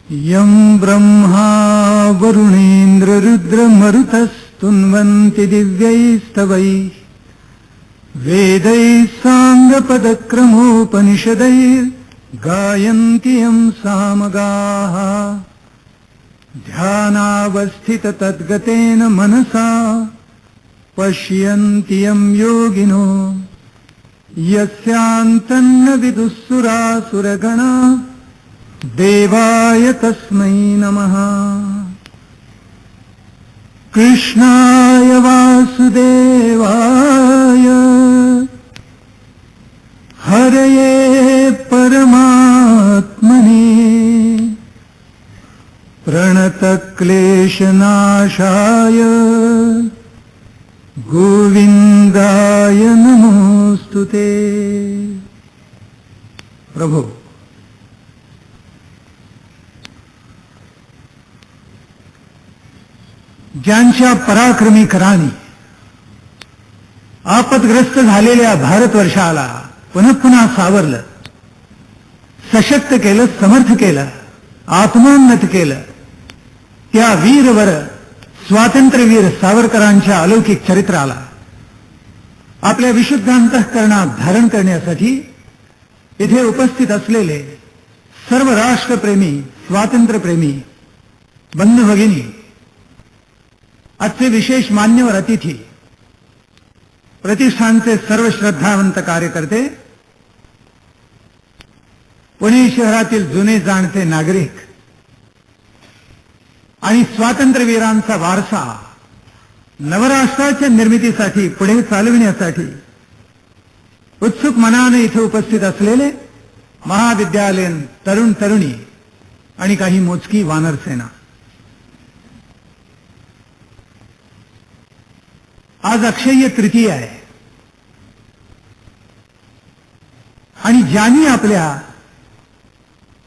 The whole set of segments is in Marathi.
यं ब्रह्मा वरुणेन्द्र रुद्रमरुतस्तुन्वन्ति दिव्यैस्तवैः वेदैः साङ्गपदक्रमोपनिषदैर्गायन्ति यं सामगाः ध्यानावस्थिततद्गतेन मनसा पश्यन्ति यं योगिनो यस्यान्तन्न विदुःसुरासुरगणा देवाय तस्मै नमः। कृष्णाय वासुदेवाय हरये परमात्मने प्रणतक्लेशनाशाय गोविन्दाय नमोस्तुते। प्रभु, ज्यांच्या पराक्रमी करानी आपदग्रस्त झालेल्या भारतवर्षाला पुन्हा पुन्हा सावरलं, सशक्त केलं, समर्थ केलं, आत्मोन्नत केलं, त्या वीरवर स्वातंत्र्यवीर सावरकरांच्या अलौकिक चरित्राला आपल्या विशुद्ध अंतःकरणात धारण करण्यासाठी इथे उपस्थित असलेले सर्व राष्ट्रप्रेमी, स्वातंत्र्यप्रेमी बंधू भगिनी, आजचे विशेष मान्यवर अतिथी, प्रतिष्ठानचे सर्व श्रद्धावंत कार्यकर्ते, पुणे शहरातील जुने जाणते नागरिक आणि स्वातंत्र्यवीरांचा वारसा नवराष्ट्राच्या निर्मितीसाठी पुढे चालविण्यासाठी उत्सुक मनाने इथे उपस्थित असलेले महाविद्यालयीन तरुण तरुणी आणि काही मोजकी वानरसेना, आज अक्षय्य तृतीया आहे आणि ज्यांनी आपल्या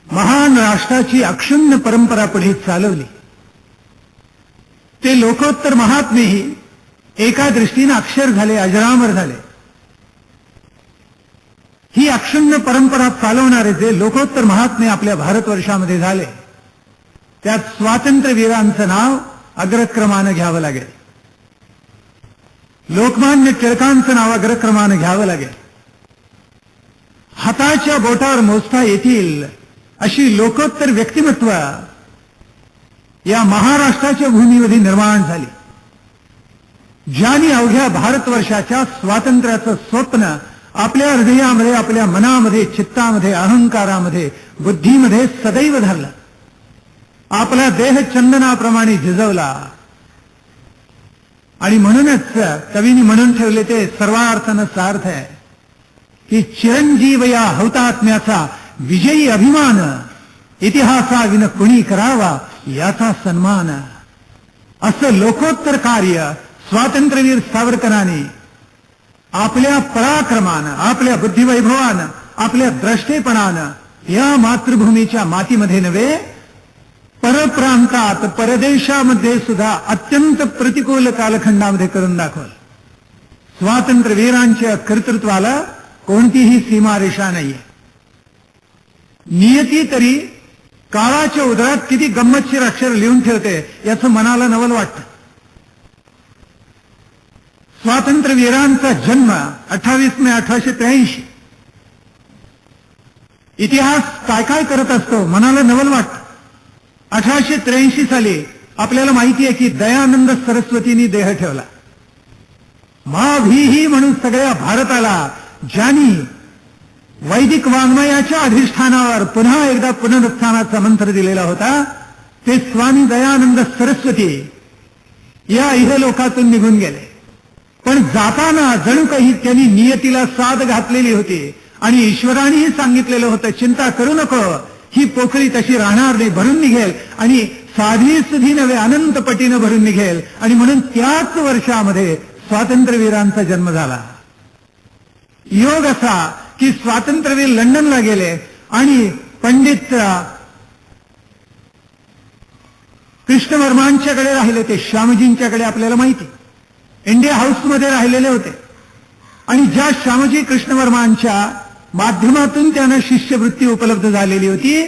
महान राष्ट्राची अक्षुण्ण परंपरा पुढे चालवली ते लोकोत्तर महात्मेही एका दृष्टीने अक्षर झाले, अजरामर झाले. ही अक्षुण्ण परंपरा चालवणारे जे लोकोत्तर महात्मे आपल्या भारतवर्षामध्ये झाले त्यात स्वातंत्र्यवीरांचं नाव अग्रक्रमानं घ्यावं लागेल. लोकमान्य टिळकांचं नाव अग्रक्रमानं घ्यावं लागेल. हाताच्या बोटावर मोजता येतील अशी लोकोत्तर व्यक्तिमत्व या महाराष्ट्राच्या भूमीमध्ये निर्माण झाली, ज्यांनी अवघ्या भारतवर्षाच्या स्वातंत्र्याचं स्वप्न आपल्या हृदयामध्ये, आपल्या मनामध्ये, चित्तामध्ये, अहंकारामध्ये, बुद्धीमध्ये सदैव धरलं. आपला देह चंदनाप्रमाणे झिजवला आणि म्हणूनच कवींनी म्हणून ठेवले ते सर्वार्थानं सार्थ आहे की चिरंजीव या हौतात्म्याचा विजयी अभिमान इतिहासाविन कुणी करावा याचा सन्मान. असं लोकोत्तर कार्य स्वातंत्र्यवीर सावरकरांनी आपल्या पराक्रमानं, आपल्या बुद्धिवैभवानं, आपल्या द्रष्टेपणानं या मातृभूमीच्या मातीमध्ये नव्हे परप्रांतात, परदेशामध्ये सुद्धा अत्यंत प्रतिकूल कालखंडामध्ये करून दाखवलं. स्वातंत्र्यवीरांच्या कर्तृत्वाला कोणतीही सीमारेषा नाहीये. नियती तरी काळाच्या उदरात किती गंमतशीर अक्षर लिहून ठेवते याचं मनाला नवल वाटतं. स्वातंत्र्यवीरांचा जन्म 28 मे 1883. इतिहास काय काय करत असतो मनाला नवल वाटतं. 1883 साली आपल्याला माहिती आहे की दयानंद सरस्वतींनी देह ठेवला. माभीही म्हणून सगळ्या भारताला ज्यांनी वैदिक वाङ्मयाच्या अधिष्ठानावर पुन्हा एकदा पुनरुत्थानाचा मंत्र दिलेला होता ते स्वामी दयानंद सरस्वती या इहलोकातून निघून गेले. पण जाताना जणू काही त्यांनी नियतीला साद घातलेली होती आणि ईश्वरानेही सांगितलेलं होतं, चिंता करू नको, ही पोकळी तशी राहणार नाही, भरून निघेल आणि साधी सुधी नव्हे अनंत पटीनं भरून निघेल. आणि म्हणून त्याच वर्षामध्ये स्वातंत्र्यवीरांचा जन्म झाला. योग असा की स्वातंत्र्यवीर लंडनला गेले आणि पंडित कृष्णवर्मांच्याकडे राहिले. ते श्यामजींच्याकडे आपल्याला माहिती इंडिया हाऊसमध्ये राहिलेले होते आणि ज्या श्यामजी कृष्णवर्मांच्या माध्यमातून त्यांना शिष्यवृत्ती उपलब्ध झालेली होती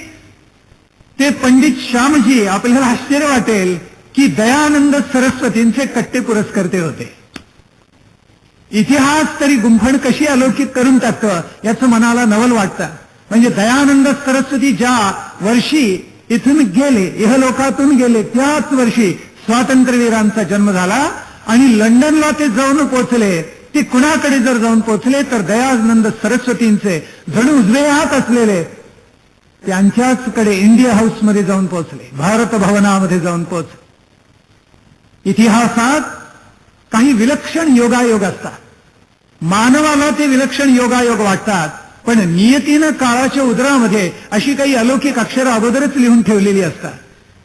ते पंडित श्यामजी आपल्याला आश्चर्य वाटेल की दयानंद सरस्वतींचे कट्टे पुरस्कर्ते होते. इतिहास तरी गुंफण कशी अलौकिक करून टाकतं याचं मनाला नवल वाटतं. म्हणजे दयानंद सरस्वती ज्या वर्षी इथून गेले, इहलोकातून गेले, त्याच वर्षी स्वातंत्र्यवीरांचा जन्म झाला आणि लंडनला ते जाऊन पोहोचले. ते कुणाकडे जर जाऊन पोहोचले तर दयानंद सरस्वतींचे जणू उजवे हात असलेले त्यांच्याचकडे इंडिया हाऊसमध्ये जाऊन पोहोचले, भारत भवनामध्ये जाऊन पोहोचले. इतिहासात काही विलक्षण योगायोग असतात. मानवाला ते विलक्षण योगायोग वाटतात, पण नियतीनं काळाच्या उदरामध्ये अशी काही अलौकिक अक्षरं अगोदरच लिहून ठेवलेली असतात.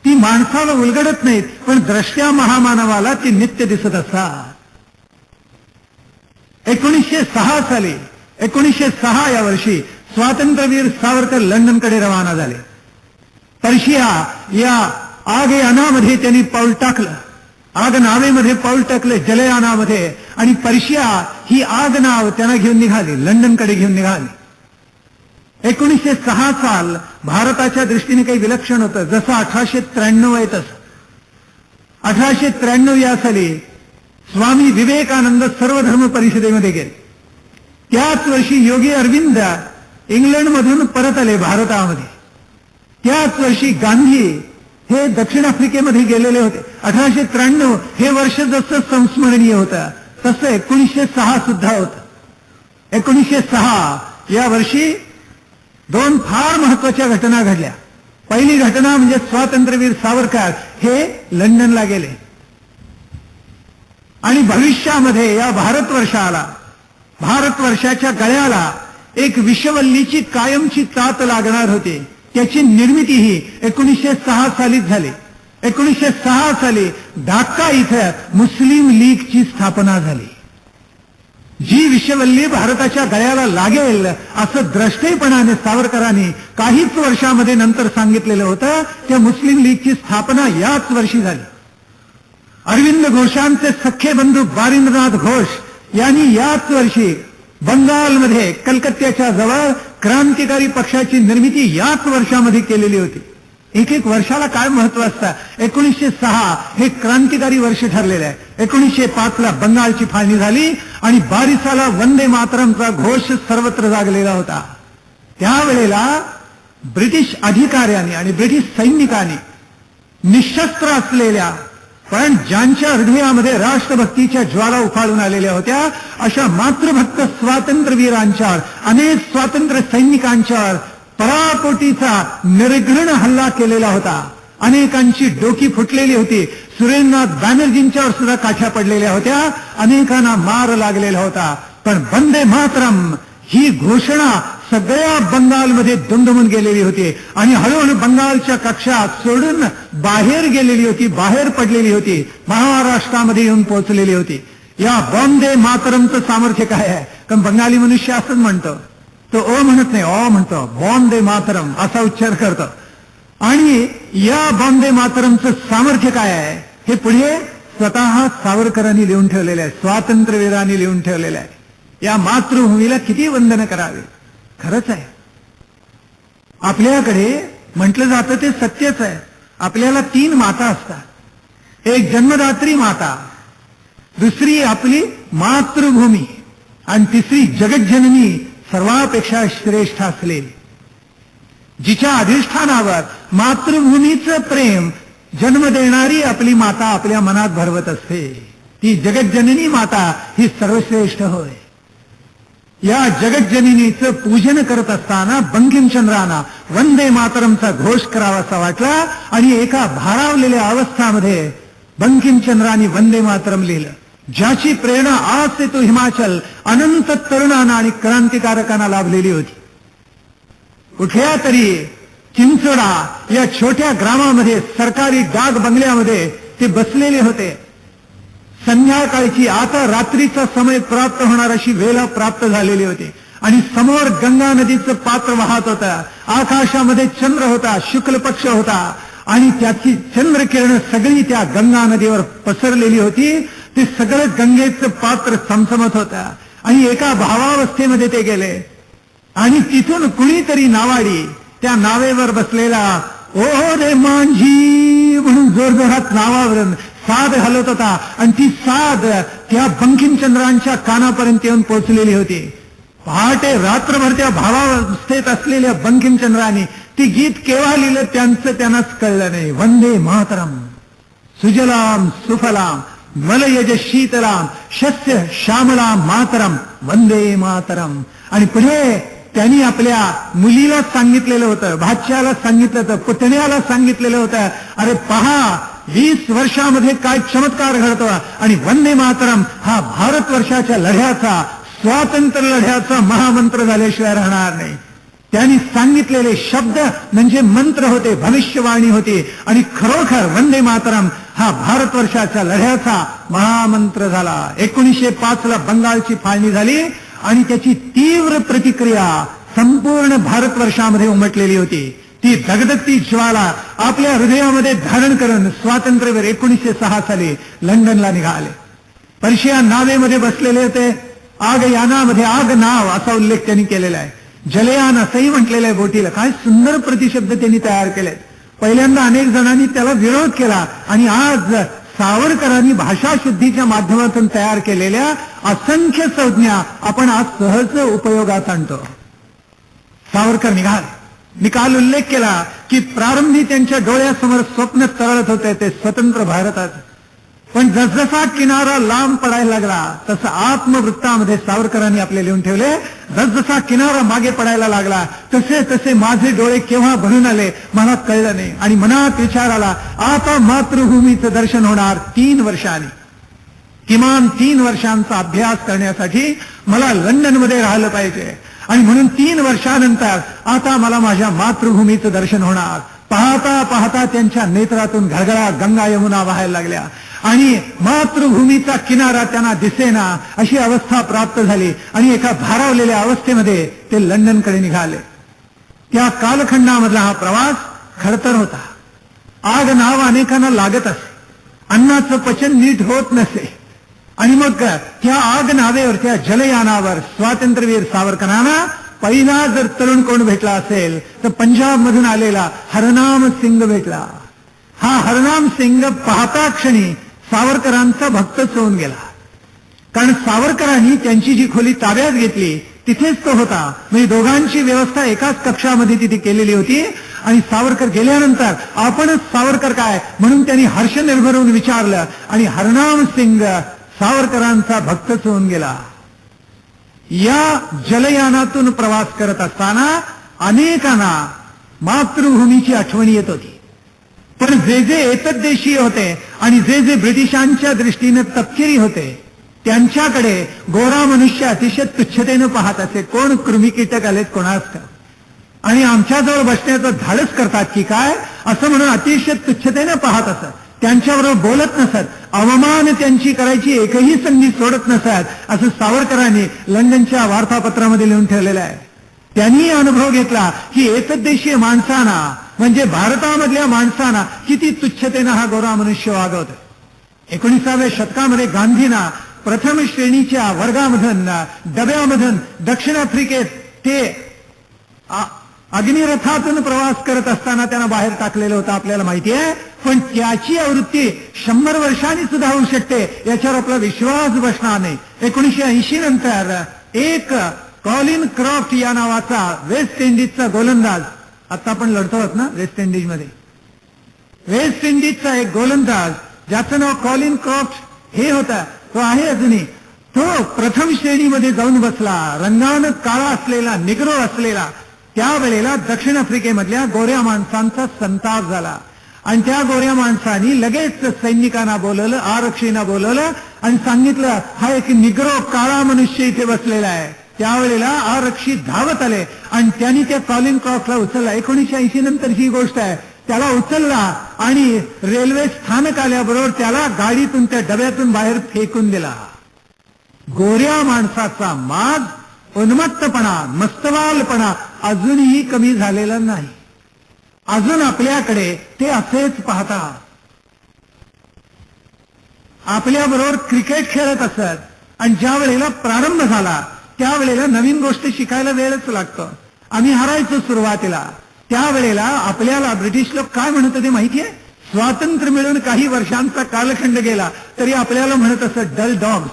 ती माणसाला उलगडत नाहीत, पण द्रष्ट्या महामानवाला ती नित्य दिसत असतात. 1906 साली 1906 या वर्षी स्वातंत्र्यवीर सावरकर लंडनकडे रवाना झाले. पर्शिया या आगयानामध्ये त्यांनी पाऊल टाकलं, आग नावेमध्ये पाऊल टाकलं, जलयानामध्ये. आणि पर्शिया ही आग नाव त्यांना घेऊन निघाली, लंडनकडे घेऊन निघाली. 1906 साल भारताच्या दृष्टीने काही विलक्षण होतं, जसं 1893 आहे तसं. 1893 या साली स्वामी विवेकानंद सर्वधर्म परिषदेमध्ये गेले. त्याच वर्षी योगी अरविंद इंग्लंडमधून परत आले भारतामध्ये. त्याच वर्षी गांधी हे दक्षिण आफ्रिकेमध्ये गेलेले होते. 1893 हे वर्ष जसं संस्मरणीय होतं तसं 1906 सुद्धा होतं. 1906 या वर्षी दोन फार महत्वाच्या घटना घडल्या. पहिली घटना म्हणजे स्वातंत्र्यवीर सावरकर हे लंडनला गेले आणि भविष्यामध्ये या भारतवर्षाच्या गळ्याला एक विषवल्लीची कायमची तात लागणार होती. त्याची निर्मिती ही 1906 सालीच झाली. 1906 साली ढाका इथं मुस्लिम लीगची स्थापना झाली. जी विषवल्ली भारताच्या गळ्याला लागेल असं द्रष्टेपणाने सावरकरांनी काहीच वर्षामध्ये नंतर सांगितलेलं होतं. त्या मुस्लिम लीगची स्थापना याच वर्षी झाली. अरविंद घोषांचे सख्खे बंधू बारिंद्रनाथ घोष यांनी याच वर्षी बंगालमध्ये कलकत्त्याच्या जवळ क्रांतिकारी पक्षाची निर्मिती याच वर्षामध्ये केलेली होती. एक एक वर्षाला काय महत्व असतं. 1906 हे क्रांतिकारी वर्ष ठरलेलं आहे. 1905 ला बंगालची फाळणी झाली आणि 22 वंदे मातरमचा घोष सर्वत्र जागलेला होता. त्यावेळेला ब्रिटिश अधिकाऱ्यांनी आणि ब्रिटिश सैनिकांनी निशस्त्र असलेल्या पण ज्यांच्या हृदयामध्ये राष्ट्रभक्तीच्या ज्वाला उफाळून आलेल्या होत्या अशा मातृभक्त स्वातंत्र्यवीरांच्यावर, अनेक स्वातंत्र्य सैनिकांच्यावर पराकोटीचा निर्घृण हल्ला केलेला होता. अनेकांची डोकी फुटलेली होती. सुरेंद्रनाथ बॅनर्जींच्यावर सुद्धा काठ्या पडलेल्या होत्या. अनेकांना मार लागलेला होता. पण वंदे मातरम ही घोषणा सगळ्या बंगालमध्ये दुमदुमून गेलेली होती आणि हळूहळू बंगालच्या कक्षा सोडून बाहेर गेलेली होती, बाहेर पडलेली होती, महाराष्ट्रामध्ये येऊन पोहोचलेली होती. या वंदे मातरमचं सामर्थ्य काय आहे? कारण बंगाली मनुष्य असंच म्हणतो, तो ओ म्हणत नाही, ओ म्हणतो वंदे मातरम असा उच्चार करतो. आणि या वंदे मातरमचं सामर्थ्य काय आहे हे पुढे स्वतः सावरकरांनी लिहून ठेवलेलं आहे, स्वातंत्र्यवीरांनी लिहून ठेवलेलं आहे. या मातृभूमीला किती वंदन करावे. खरंच आहे. आपल्याकडे म्हटलं जातं ते सत्यच आहे. आपल्याला 3 माता असतात. एक जन्मदात्री माता, दुसरी आपली मातृभूमी आणि तिसरी जगज्जननी सर्वापेक्षा श्रेष्ठ असलेली, जिच्या अधिष्ठानावर मातृभूमीचं प्रेम जन्म देणारी आपली माता आपल्या मनात भरवत असते. ती जगज्जननी माता ही सर्वश्रेष्ठ होय. या जगज्जननीचं पूजन करत असताना बंकिमचंद्रांना वंदे मातरमचा घोष करावासा वाटला आणि एका भारावलेल्या अवस्थामध्ये बंकिमचंद्रांनी वंदे मातरम लिहिलं. ज्याची प्रेरणा आज ते तो हिमाचल अनंत तरुणांना आणि क्रांतिकारकांना लाभलेली होती. कुठल्या तरी चिंचोडा या छोट्या ग्रामामध्ये सरकारी डाक बंगल्यामध्ये ते बसलेले होते. संध्याकाळची आता रात्रीचा समय प्राप्त होणार अशी वेळ प्राप्त झालेली होती आणि समोर गंगा नदीचं पात्र वाहत होतं. आकाशामध्ये चंद्र होता, शुक्ल पक्ष होता आणि त्याची चंद्रकिरण सगळी त्या गंगा नदीवर पसरलेली होती. ते सगळं गंगेचं पात्र चमचमत होतं आणि एका भावावस्थेमध्ये ते गेले आणि तिथून कुणीतरी नावाडी त्या नावेवर बसलेला ओ रे मांझी म्हणून जोरजोरात नावावरून साद हलत होता आणि ती साद त्या बंकिमचंद्रांच्या कानापर्यंत येऊन पोहोचलेली होती. पहाटे रात्रभर त्या भावावस्थेत असलेल्या बंकिमचंद्रांनी ती गीत केव्हा लिहिलं त्यांचं त्यांनाच कळलं नाही. वंदे मातरम सुजलाम सुफलाम मलयज शीतलाम शस्य श्यामलाम मातरम वंदे मातरम. आणि पुढे त्यांनी आपल्या मुलीला सांगितलेलं होतं, भाच्याला सांगितलं होतं, पुतण्याला सांगितलेलं होतं, अरे पहा 20 वर्षामध्ये काय चमत्कार घडतो आणि वंदे मातरम हा भारतवर्षाच्या लढ्याचा, स्वातंत्र्य लढ्याचा महामंत्र झाल्याशिवाय राहणार नाही. त्यांनी सांगितलेले शब्द म्हणजे मंत्र होते, भविष्यवाणी होती आणि खरोखर वंदे मातरम हा भारतवर्षाच्या लढ्याचा महामंत्र झाला. 1905 ला बंगालची फाळणी झाली आणि त्याची तीव्र प्रतिक्रिया संपूर्ण भारतवर्षामध्ये उमटलेली होती. ती दगदगती ज्वाला आपल्या हृदयामध्ये धारण करून स्वातंत्र्यवीर 1906 साली लंडनला निघाले. पर्शिया नावेमध्ये बसलेले होते. आगयानामध्ये आग नाव असा उल्लेख त्यांनी केलेला आहे. जलयान असंही म्हटलेलं आहे बोटीला. काय सुंदर प्रतिशब्द त्यांनी तयार केले. पहिल्यांदा अनेक जणांनी त्याला विरोध केला आणि आज सावरकरांनी भाषाशुद्धीच्या माध्यमातून तयार केलेल्या असंख्य संज्ञा आपण आज सहज उपयोगात आणतो. सावरकर निकाल उल्लेख केला की प्रारंभी त्यांच्या डोळ्यासमोर स्वप्न तरळत होते ते स्वतंत्र भारताचं. पण जसजसा किनारा लांब पडायला लागला तसं आत्मवृत्तामध्ये सावरकरांनी आपले लिहून ठेवले, जसजसा किनारा मागे पडायला लागला तसे तसे माझे डोळे केव्हा भरून आले मला कळलं नाही. आणि मनात विचार आला आता मातृभूमीचं दर्शन होणार 3 वर्षांनी. किमान 3 वर्षांचा अभ्यास करण्यासाठी मला लंडनमध्ये राहिलं पाहिजे आणि म्हणून 3 वर्षानंतर आता मला माझ्या मातृभूमीचं दर्शन होणार. पाहता पाहता त्यांच्या नेत्रातून घळघळा गंगा यमुना वाहायला लागल्या आणि मातृभूमीचा किनारा त्यांना दिसेना अशी अवस्था प्राप्त झाली आणि एका भारावलेल्या अवस्थेमध्ये ते लंडनकडे निघाले. त्या कालखंडामधला हा प्रवास खडतर होता. आग नाव अनेकांना लागत असे, अन्नाचं पचन नीट होत नसे आणि मग त्या आग नावेवर, त्या जलयानावर स्वातंत्र्यवीर सावरकरांना पहिला जर तरुण कोण भेटला असेल तर पंजाब मधून आलेला हरनाम सिंग भेटला. हा हरनाम सिंग पाहता क्षणी सावरकरांचा भक्तच होऊन गेला. कारण सावरकरांनी त्यांची जी खोली ताब्यात घेतली तिथेच तो होता. म्हणजे दोघांची व्यवस्था एकाच कक्षामध्ये तिथे केलेली होती आणि सावरकर गेल्यानंतर आपणच सावरकर काय म्हणून त्यांनी हर्षनिर्भर होऊन विचारलं आणि हरनाम सिंग सावरकरांचा भक्तच होऊन गेला. या जलयानातून प्रवास करत असताना अनेकांना मातृभूमीची आठवण येत होती. पण जे जे एतद्देशीय होते आणि जे जे ब्रिटिशांच्या दृष्टीने तपकिरी होते त्यांच्याकडे गोरा मनुष्य अतिशय तुच्छतेनं पाहत असे. कोण कृमी कीटक आलेत कोणास का आणि आमच्याजवळ बसण्याचं धाडस करतात की काय असं म्हणून अतिशय तुच्छतेनं पाहत असत. त्यांच्याबरोबर बोलत नसत, अवमान त्यांची करायची एकही संधी सोडत नसत असं सावरकरांनी लंडनच्या वार्तापत्रामध्ये लिहून ठेवलेलं आहे. त्यांनी अनुभव घेतला की एतद्देशीय माणसांना म्हणजे भारतामधल्या माणसांना किती तुच्छतेनं हा गोरा मनुष्य वागवतो. 19व्या शतकामध्ये गांधींना प्रथम श्रेणीच्या वर्गामधून डब्यामधून दक्षिण आफ्रिकेत ते अग्निरथातून प्रवास करत असताना त्यांना बाहेर टाकलेलं होतं आपल्याला माहिती आहे. पण त्याची आवृत्ती 100 वर्षांनी सुद्धा होऊ शकते याच्यावर आपला विश्वास बसणार नाही. 1980 नंतर एक कॉलिन क्रॉफ्ट या नावाचा वेस्ट इंडिजचा गोलंदाज, आता आपण लढतो आहोत ना वेस्ट इंडिजमध्ये, वेस्ट इंडिजचा एक गोलंदाज ज्याचं नाव कॉलिन क्रॉफ्ट हे होता, तो आहे अजूनही. तो प्रथम श्रेणीमध्ये जाऊन बसला. रंगानं काळा असलेला, निग्रो असलेला. त्यावेळेला दक्षिण आफ्रिकेमधल्या गोऱ्या माणसांचा संताप झाला आणि त्या गोऱ्या माणसांनी लगेच सैनिकांना बोलवलं, आरक्षींना बोलवलं आणि सांगितलं हा एक निग्रो काळा मनुष्य इथे बसलेला आहे. त्यावेळेला आरक्षी धावत आले आणि त्यांनी त्या कॉलिन क्रॉफ्टला उचलला. 1980 नंतरची ही गोष्ट आहे. त्याला उचलला आणि रेल्वे स्थानक आल्याबरोबर त्याला गाडीतून त्या डब्यातून बाहेर फेकून दिला. गोऱ्या माणसाचा माज, उन्मत्तपणा, मस्तवालपणा अजूनही कमी झालेला नाही. अजून आपल्याकडे ते असेच पाहतात. आपल्याबरोबर क्रिकेट खेळत असत आणि ज्या वेळेला प्रारंभ झाला त्यावेळेला नवीन गोष्ट शिकायला वेळच लागतो. आम्ही हरायचो सुरुवातीला, त्यावेळेला आपल्याला ब्रिटिश लोक काय म्हणत होते माहितीये? स्वातंत्र्य मिळून काही वर्षांचा कालखंड गेला तरी आपल्याला म्हणत असत डल डॉग्स.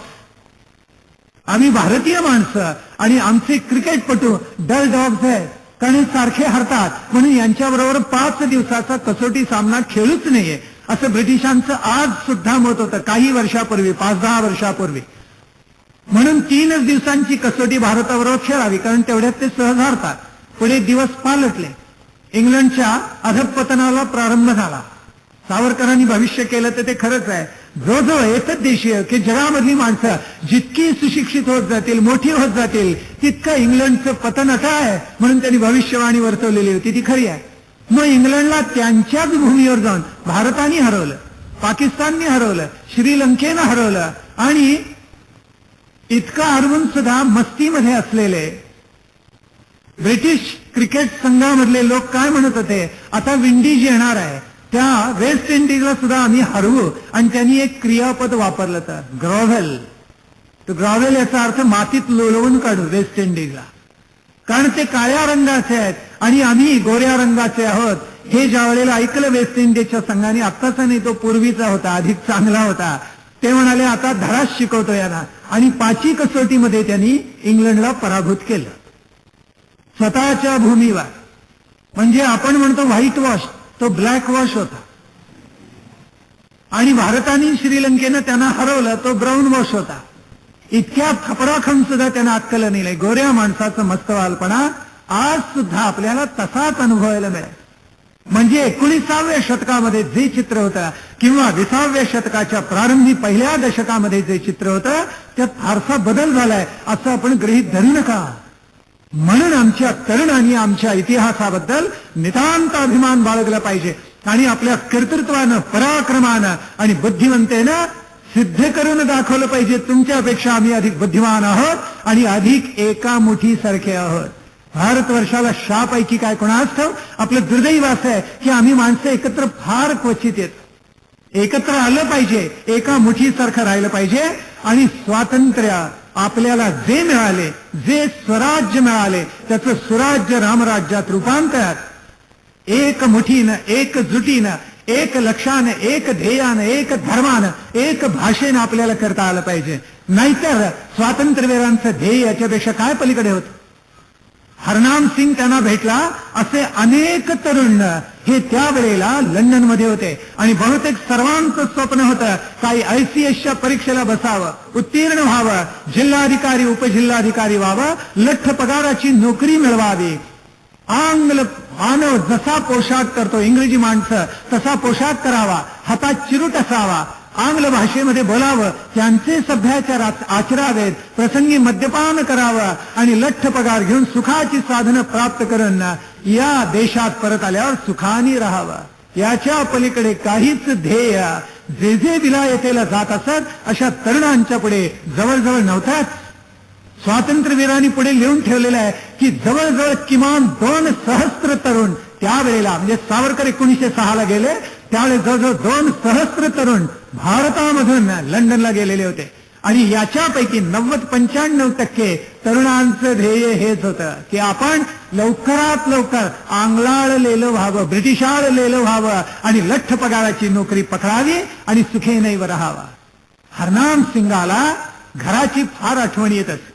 आम्ही भारतीय माणसं आणि आमचे क्रिकेटपटू डल डॉग्स आहेत, कारण हे सारखे हरतात, म्हणून यांच्याबरोबर 5 दिवसाचा कसोटी सामना खेळूच नाहीये, असं ब्रिटिशांचं आज सुद्धा मत होतं काही वर्षापूर्वी, 5-10 वर्षापूर्वी. म्हणून 3 दिवसांची कसोटी भारताबरोबर खेळावी, कारण तेवढ्यात ते सहज हरतात. पुढे दिवस पालटले, इंग्लंडच्या अधःपतनाला प्रारंभ झाला. सावरकरांनी भविष्य केलं तर ते खरंच आहे. जवळजवळ एकच देशीय की जगामधली माणसं जितकी सुशिक्षित होत जातील, मोठी होत जातील, तितकं इंग्लंडचं पतन अटा आहे, म्हणून त्यांनी भविष्यवाणी वर्तवलेली होती ती खरी आहे. मग इंग्लंडला त्यांच्याच भूमीवर जाऊन भारताने हरवलं, पाकिस्तानने हरवलं, श्रीलंकेनं हरवलं, आणि इतकं हरवून सुद्धा मस्तीमध्ये असलेले ब्रिटिश क्रिकेट संघामधले लोक काय म्हणत होते? आता विंडीज येणार आहे, त्या वेस्ट इंडिजला सुद्धा आम्ही हरवू. आणि त्यांनी एक क्रियापद वापरलं तर ग्रॉव्हेल. तर ग्रॉव्हेल याचा अर्थ मातीत लोळवून काढू वेस्ट इंडिजला, कारण ते काळ्या रंगाचे आहेत आणि आम्ही गोऱ्या रंगाचे आहोत. हे ज्या वेळेला ऐकलं वेस्ट इंडिजच्या संघाने, आत्ताचा नाही तो पूर्वीचा होता, अधिक चांगला होता, ते म्हणाले आता धडाच शिकवतो यांना. आणि 5 कसोटीमध्ये त्यांनी इंग्लंडला पराभूत केलं स्वतःच्या भूमीवर. म्हणजे आपण म्हणतो व्हाईट वॉश, तो ब्लॅक वॉश होता. आणि भारताने श्रीलंकेनं त्यांना हरवलं, तो ब्राऊन वॉश होता. इतक्या खपराखम सुद्धा त्यांना अक्कल नाही. गोऱ्या माणसाचं मस्तवालपणा आज सुद्धा आपल्याला तसाच अनुभवायला मिळेल. म्हणजे 19व्या शतकामध्ये जे चित्र होतं किंवा 20व्या शतकाच्या प्रारंभी पहिल्या दशकामध्ये जे चित्र होतं त्यात फारसा बदल झालाय असं आपण गृहीत धरू नका. म्हणून आमच्या तरुणांनी आमच्या इतिहासाबद्दल नितांत अभिमान बाळगला पाहिजे आणि आपल्या कर्तृत्वानं, पराक्रमानं आणि बुद्धिमत्तेनं सिद्ध करून दाखवलं पाहिजे तुमच्यापेक्षा आम्ही अधिक बुद्धिमान आहोत आणि अधिक एका मुठीसारखे आहोत. भारतवर्षाला शापैकी काय कोणास ठाऊक, आपलं दुर्दैव असं आहे की आम्ही माणसं एकत्र फार क्वचित येतो. एकत्र आलं पाहिजे, एका मुठीसारखं राहिलं पाहिजे. आणि स्वातंत्र्य आपल्याला जे मिळाले, जे स्वराज्य मिळाले, त्याचं सुराज्य रामराज्यात रूपांतर एक मुठीनं, एक जुटीनं, एक लक्षानं, एक ध्येयानं, एक धर्मानं, एक भाषेनं आपल्याला करता आलं पाहिजे. नाहीतर स्वातंत्र्यवीरांचं ध्येय याच्यापेक्षा काय पलीकडे होतं. हरनाम सिंग त्यांना भेटला, असे अनेक तरुण हे त्यावेळेला लंडनमध्ये होते आणि बहुतेक सर्वांचं स्वप्न होतं काही ICSच्या परीक्षेला बसावं, उत्तीर्ण व्हावं, जिल्हाधिकारी उपजिल्हाधिकारी व्हावं, लठ्ठ पगाराची नोकरी मिळवावी. आंग्ल मानव जसा पोशाख करतो, इंग्रजी माणसं तसा पोशाख करावा, हातात चिरूट असावा, आंग्ल भाषेमध्ये बोलावं, त्यांचे सभ्याचार आचरावेत, प्रसंगी मद्यपान करावं आणि लठ्ठ पगार घेऊन सुखाची साधनं प्राप्त करून या देशात परत आल्यावर सुखाने राहावं. याच्या पलीकडे काहीच ध्येय जे जे विलायतेला जात असत अशा तरुणांच्या पुढे जवळजवळ नव्हताच. स्वातंत्र्यवीरांनी पुढे लिहून ठेवलेलं आहे की जवळजवळ किमान 2 सहस्त्र तरुण त्यावेळेला, म्हणजे सावरकर 1906ला गेले त्यावेळेस जवळजवळ 2 सहस्त्र तरुण भारतामधून लंडनला गेलेले होते. आणि याच्यापैकी 90-95% तरुणांचं ध्येय हेच होतं की आपण लवकरात लवकर आंग्लाळलेलं व्हावं, ब्रिटिशाळलेलं व्हावं आणि लठ्ठ पगाराची नोकरी पकडावी आणि सुखेनैव राहावं. हरनाम सिंगाला घराची फार आठवण येत असते,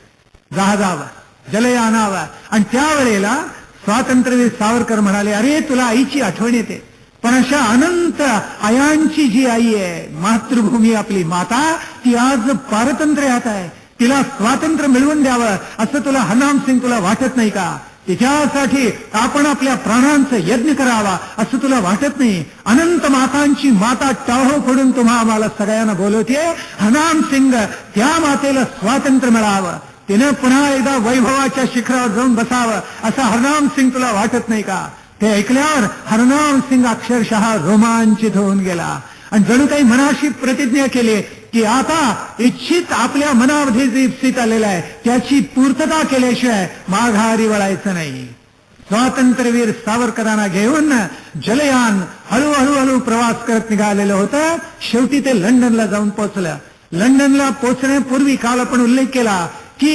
जहाजावर, जलयानावर. आणि त्यावेळेला स्वातंत्र्यवीर सावरकर म्हणाले, अरे तुला आईची आठवण येते, पण अशा अनंत आयांची जी आई आहे, मातृभूमी आपली माता, ती आज पारतंत्र्यात आहे, तिला स्वातंत्र्य मिळवून द्यावं असं तुला हरनाम सिंग तुला वाटत नाही का? तिच्यासाठी आपण आपल्या प्राणांचा यज्ञ करावा असं तुला वाटत नाही? अनंत मातांची माता टाहो फोडून तुम्हा आम्हाला सगळ्यांना बोलवते. हरनाम सिंग त्या मातेला स्वातंत्र्य मिळावं, तिनं पुन्हा एकदा वैभवाच्या शिखरावर जाऊन बसावं असं हरनाम सिंग तुला वाटत नाही का? ते ऐकल्यावर हरनाम सिंग अक्षरशः रोमांचित होऊन गेला आणि जणू काही मनाशी प्रतिज्ञा केली की आता इच्छित आपल्या मनामध्ये जे इप्सित आलेलं आहे त्याची पूर्तता केल्याशिवाय माघारी वळायचं नाही. स्वातंत्र्यवीर सावरकरांना घेऊन जलयान हळूहळू प्रवास करत निघालेलं होतं. शेवटी ते लंडनला जाऊन पोहोचलं. लंडनला पोहोचण्यापूर्वी काल आपण उल्लेख केला की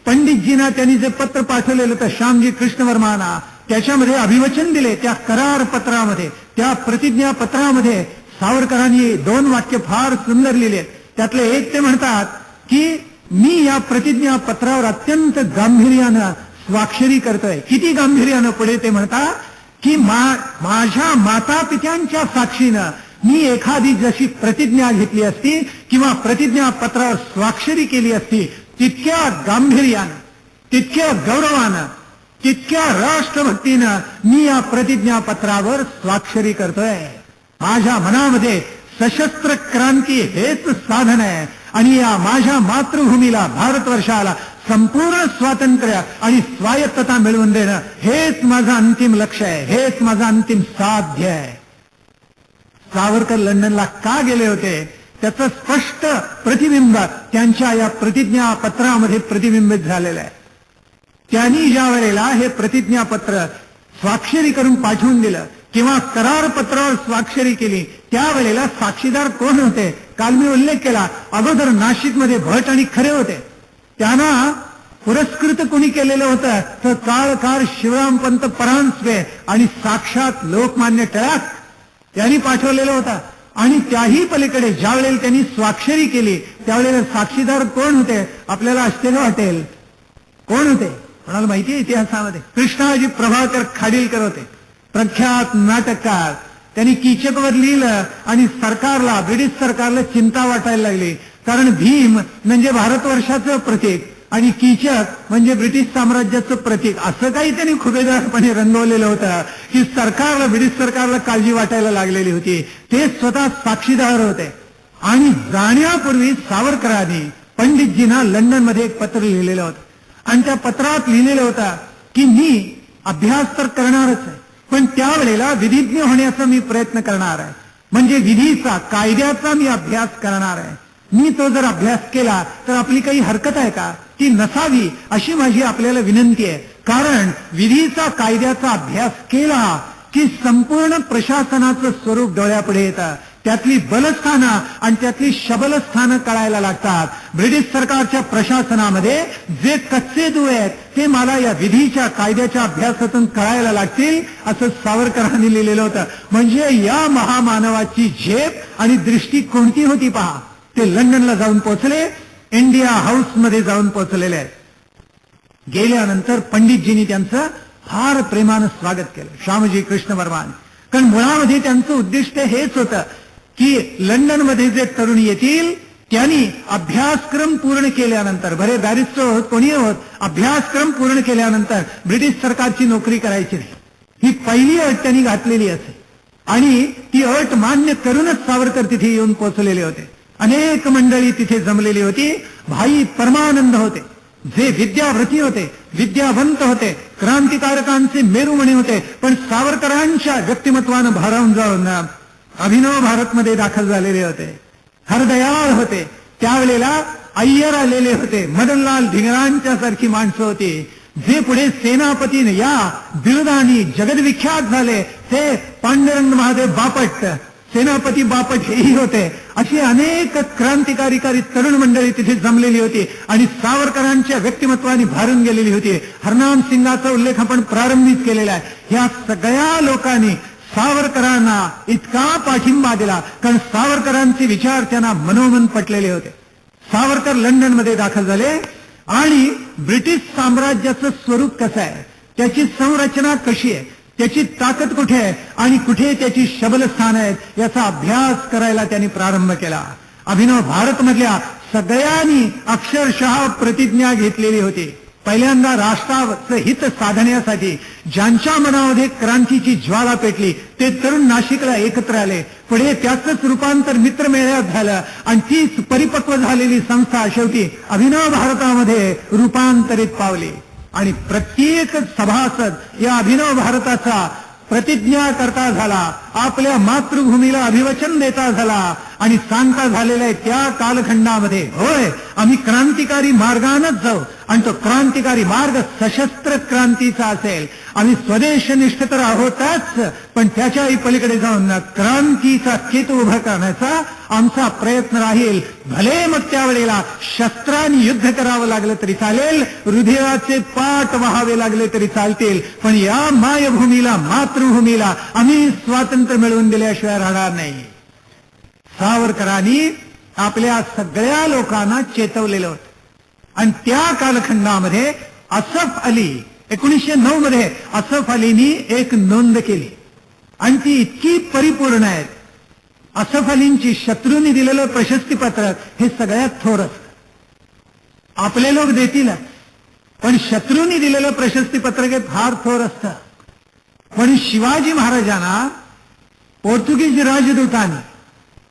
पंडितजींना त्यांनी जे पत्र पाठवलेलं होतं श्यामजी कृष्ण वर्मांना, त्याच्यामध्ये अभिवचन दिले. त्या करार पत्रामध्ये, त्या प्रतिज्ञापत्रामध्ये सावरकरांनी 2 वाक्य फार सुंदर लिहिले. त्यातले एक ते म्हणतात की मी या प्रतिज्ञापत्रावर अत्यंत गांभीर्यानं स्वाक्षरी करतोय. किती गांभीर्यानं? पुढे ते म्हणतात की माझ्या माता पित्यांच्या साक्षीनं मी एखादी जशी प्रतिज्ञा घेतली असती किंवा प्रतिज्ञापत्रावर स्वाक्षरी केली असती, तितक्या गांभीर्यानं, तितक्या गौरवानं, तितक्या राष्ट्रभक्तीनं मी या प्रतिज्ञापत्रावर स्वाक्षरी करतोय. माझ्या मनामध्ये सशस्त्र क्रांती हेच साधन आहे आणि या माझ्या मातृभूमीला, भारतवर्षाला संपूर्ण स्वातंत्र्य आणि स्वायत्तता मिळवून देणं हेच माझं अंतिम लक्ष्य आहे, हेच माझं अंतिम साध्य आहे. सावरकर लंडनला का गेले होते त्याचं स्पष्ट प्रतिबिंब त्यांच्या या प्रतिज्ञापत्रामध्ये प्रतिबिंबित झालेलं आहे. त्यांनी ज्या वेळेला हे प्रतिज्ञापत्र स्वाक्षरी करून पाठवून दिलं किंवा करारपत्रावर स्वाक्षरी केली, त्यावेळेला साक्षीदार कोण होते? काल मी उल्लेख केला, अगोदर नाशिकमध्ये भट आणि खरे होते. त्यांना पुरस्कृत कोणी केलेलं होतं तर काळकार शिवरामपंत परांजपे आणि साक्षात लोकमान्य टिळक यांनी पाठवलेलं होतं. आणि त्याही पलीकडे ज्या वेळेला त्यांनी स्वाक्षरी केली त्यावेळेला साक्षीदार कोण होते? आपल्याला आश्चर्य वाटेल, कोण होते? कोणाला माहिती आहे इतिहासामध्ये? कृष्णाजी प्रभाकर खाडीलकर होते, प्रख्यात नाटककार. त्यांनी कीचकवर लिहिलं आणि सरकारला, ब्रिटिश सरकारला चिंता वाटायला लागली. कारण भीम म्हणजे भारतवर्षाचं प्रतीक आणि कीचक म्हणजे ब्रिटिश साम्राज्याचं प्रतीक, असं काही त्यांनी खुबेदारपणे रंगवलेलं होतं की सरकारला, ब्रिटिश सरकारला काळजी वाटायला लागलेली होती. ते स्वतः साक्षीदार होते. आणि जाण्यापूर्वी सावरकरांनी पंडितजींना लंडनमध्ये एक पत्र लिहिलेलं होतं आणि त्या पत्रात लिहिलेलं होतं की मी अभ्यास तर करणारच आहे, पण त्यावेळेला विधिज्ञ होण्याचा मी प्रयत्न करणार आहे. म्हणजे विधीचा, कायद्याचा मी अभ्यास करणार आहे. मी तो जर अभ्यास केला तर आपली काही हरकत आहे का? ती नसावी अशी माझी आपल्याला विनंती आहे. कारण विधीचा, कायद्याचा अभ्यास केला की संपूर्ण प्रशासनाचं स्वरूप डोळ्यापुढे येतं. त्यातली बलस्थानं आणि त्यातली शबलस्थानं कळायला लागतात. ब्रिटिश सरकारच्या प्रशासनामध्ये जे कच्चे दुवे आहेत ते मला या विधीच्या, कायद्याच्या अभ्यासातून कळायला लागतील, असं सावरकरांनी लिहिलेलं होतं. म्हणजे या महामानवाची झेप आणि दृष्टी कोणती होती पहा. ते लंडनला जाऊन पोहोचले, इंडिया हाऊसमध्ये जाऊन पोहोचलेले आहेत. गेल्यानंतर पंडितजींनी त्यांचं फार प्रेमानं स्वागत केलं, श्यामजी कृष्ण वर्माने. कारण मुळामध्ये त्यांचं उद्दिष्ट हेच होतं की लंडनमध्ये जे तरुण येतील त्यांनी अभ्यासक्रम पूर्ण केल्यानंतर, बरे बॅरिस्टर होत, कोणी होत, अभ्यासक्रम पूर्ण केल्यानंतर ब्रिटिश सरकारची नोकरी करायची नाही, ही पहिली अट त्यांनी घातलेली असे. आणि ती अट मान्य करूनच सावरकर तिथे येऊन पोहोचलेले होते. अनेक मंडळी तिथे जमलेली होती. भाई परमानंद होते, जे विद्याव्रती होते, विद्यावंत होते, क्रांतिकारकांचे मेरुमणी होते, पण सावरकरांच्या व्यक्तिमत्वानं भारावून जाऊन अभिनव भारतमध्ये दाखल झालेले होते. हरदयाळ होते. त्यावेळेला अय्यर आलेले होते, मदनलाल धिंगरांच्या सारखी माणसं होती, जे पुढे सेनापतीने या बिरुदांनी जगदविख्यात झाले. ते पांडुरंग महादेव बापट, सेनापती बापट हेही होते. अशी अनेक क्रांतिकारी तरुण मंडळी तिथे जमलेली होती आणि सावरकरांच्या व्यक्तिमत्वाने भारून गेलेली होती. हरनाम सिंगाचा उल्लेख आपण प्रारंभीच केलेला आहे. ह्या सगळ्या लोकांनी सावरकरांना इतका पाठिंबा दिला कारण सावरकरांचे विचार त्यांना मनोमन पटलेले होते. सावरकर लंडनमध्ये दाखल झाले आणि ब्रिटिश साम्राज्याचं स्वरूप कसं आहे, त्याची संरचना कशी आहे, त्याची ताकद कुठे आहे आणि कुठे त्याची शबलस्थान आहेत याचा अभ्यास करायला त्यांनी प्रारंभ केला. अभिनव भारतमधल्या सगळ्यांनी अक्षरशः प्रतिज्ञा घेतलेली होती. पहिल्यांदा राष्ट्राचं हित साधण्यासाठी ज्यांच्या मनामध्ये क्रांतीची ज्वाला पेटली ते तरुण नाशिकला एकत्र आले. पुढे त्याचंच रूपांतर मित्रमेळ्यात झालं आणि तीच परिपक्व झालेली संस्था शेवटी अभिनव भारतामध्ये रूपांतरित पावली. आणि प्रत्येक सभासद या अभिनव भारताचा प्रतिज्ञा करता झाला, आपल्या मातृभूमीला अभिवचन देता झाला आणि सांगता झालेल्या आहे त्या कालखंडामध्ये, होय आम्ही क्रांतिकारी मार्गानच जाऊ आणि तो क्रांतिकारी मार्ग सशस्त्र क्रांतीचा असेल. आम्ही स्वदेशनिष्ठ तर आहोतच, पण पण त्याच्याही पलीकडे जाऊन क्रांतीचा केतू उभा करण्याचा आमचा प्रयत्न राहील. भले मग त्यावेळेला शस्त्रांनी युद्ध करावं लागलं तरी चालेल, हृदयाचे पाट व्हावे लागले तरी चालतील, पण या मायभूमीला, मातृभूमीला आम्ही स्वातंत्र्य मिळवून दिल्याशिवाय राहणार नाही. सावरकरांनी आपल्या सगळ्या लोकांना चेतवलेलं होतं. आणि त्या कालखंडामध्ये असफ अली 1909 मध्ये असफ अलीनी एक नोंद केली आणि ती इतकी परिपूर्ण आहे. असफ अलींची शत्रूंनी दिलेलं प्रशस्तीपत्रक हे सगळ्यात थोर असतं. आपले लोक देतील, पण शत्रूंनी दिलेलं प्रशस्तीपत्रक हे फार थोर असतं. पण शिवाजी महाराजांना पोर्तुगीज राजदूतांनी,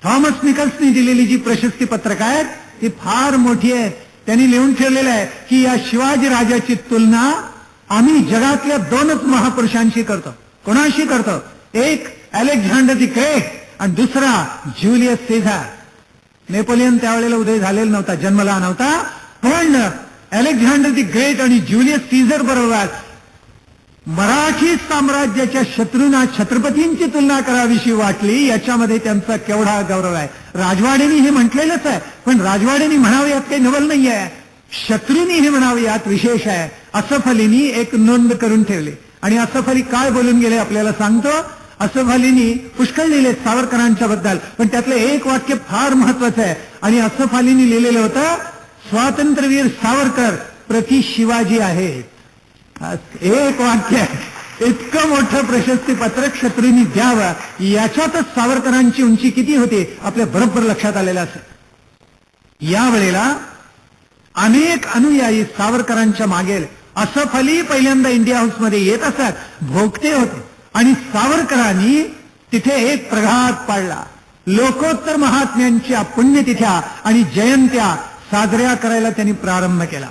थॉमस निकल्सनी दिलेली जी प्रशस्तीपत्रक आहेत ती फार मोठी आहेत. त्यांनी लिहून ठेवलेलं आहे की या शिवाजी राजाची तुलना आम्ही जगातल्या 2च महापुरुषांशी करतो. कोणाशी करतो? एक अलेक्झांडर दी ग्रेट आणि दुसरा ज्युलियस सीझर. नेपोलियन त्यावेळेला उदय झालेला नव्हता, जन्मला नव्हता, पण अलेक्झांडर दी ग्रेट आणि ज्युलियस सीझर बरोबर मराठी साम्राज्याच्या शत्रूंना छत्रपतींची तुलना करावीशी वाटली. याच्यामध्ये त्यांचा केवढा गौरव आहे. राजवाडेंनी हे म्हटलेलंच आहे, पण राजवाडेंनी म्हणावे यात काही नवल नाही आहे, शत्रूंनी हे म्हणावे यात विशेष आहे. असफ अलीनी एक नोंद करून ठेवली आणि असफ अली काय बोलून गेले आपल्याला सांगतो. असफ अलीनी पुष्कळ लिहिले सावरकरांच्या बद्दल, पण त्यातलं एक वाक्य फार महत्वाचं आहे आणि असफ अलीनी लिहिलेलं होतं, स्वातंत्र्यवीर सावरकर प्रति शिवाजी आहेत. एक वाक्य, इतकं मोठं प्रशस्तीपत्रक शत्रूंनी द्यावं, याच्यातच सावरकरांची उंची किती होती आपल्या बरोबर लक्षात आलेलं असेल. यावेळेला अनेक अनुयायी सावरकरांच्या मागेल. असफ अली पहिल्यांदा इंडिया हाऊसमध्ये येत असत, भोगते होते आणि सावरकरांनी तिथे एक प्रघात पाडला. लोकोत्तर महात्म्यांच्या पुण्यतिथ्या आणि जयंत्या साजऱ्या करायला त्यांनी प्रारंभ केला.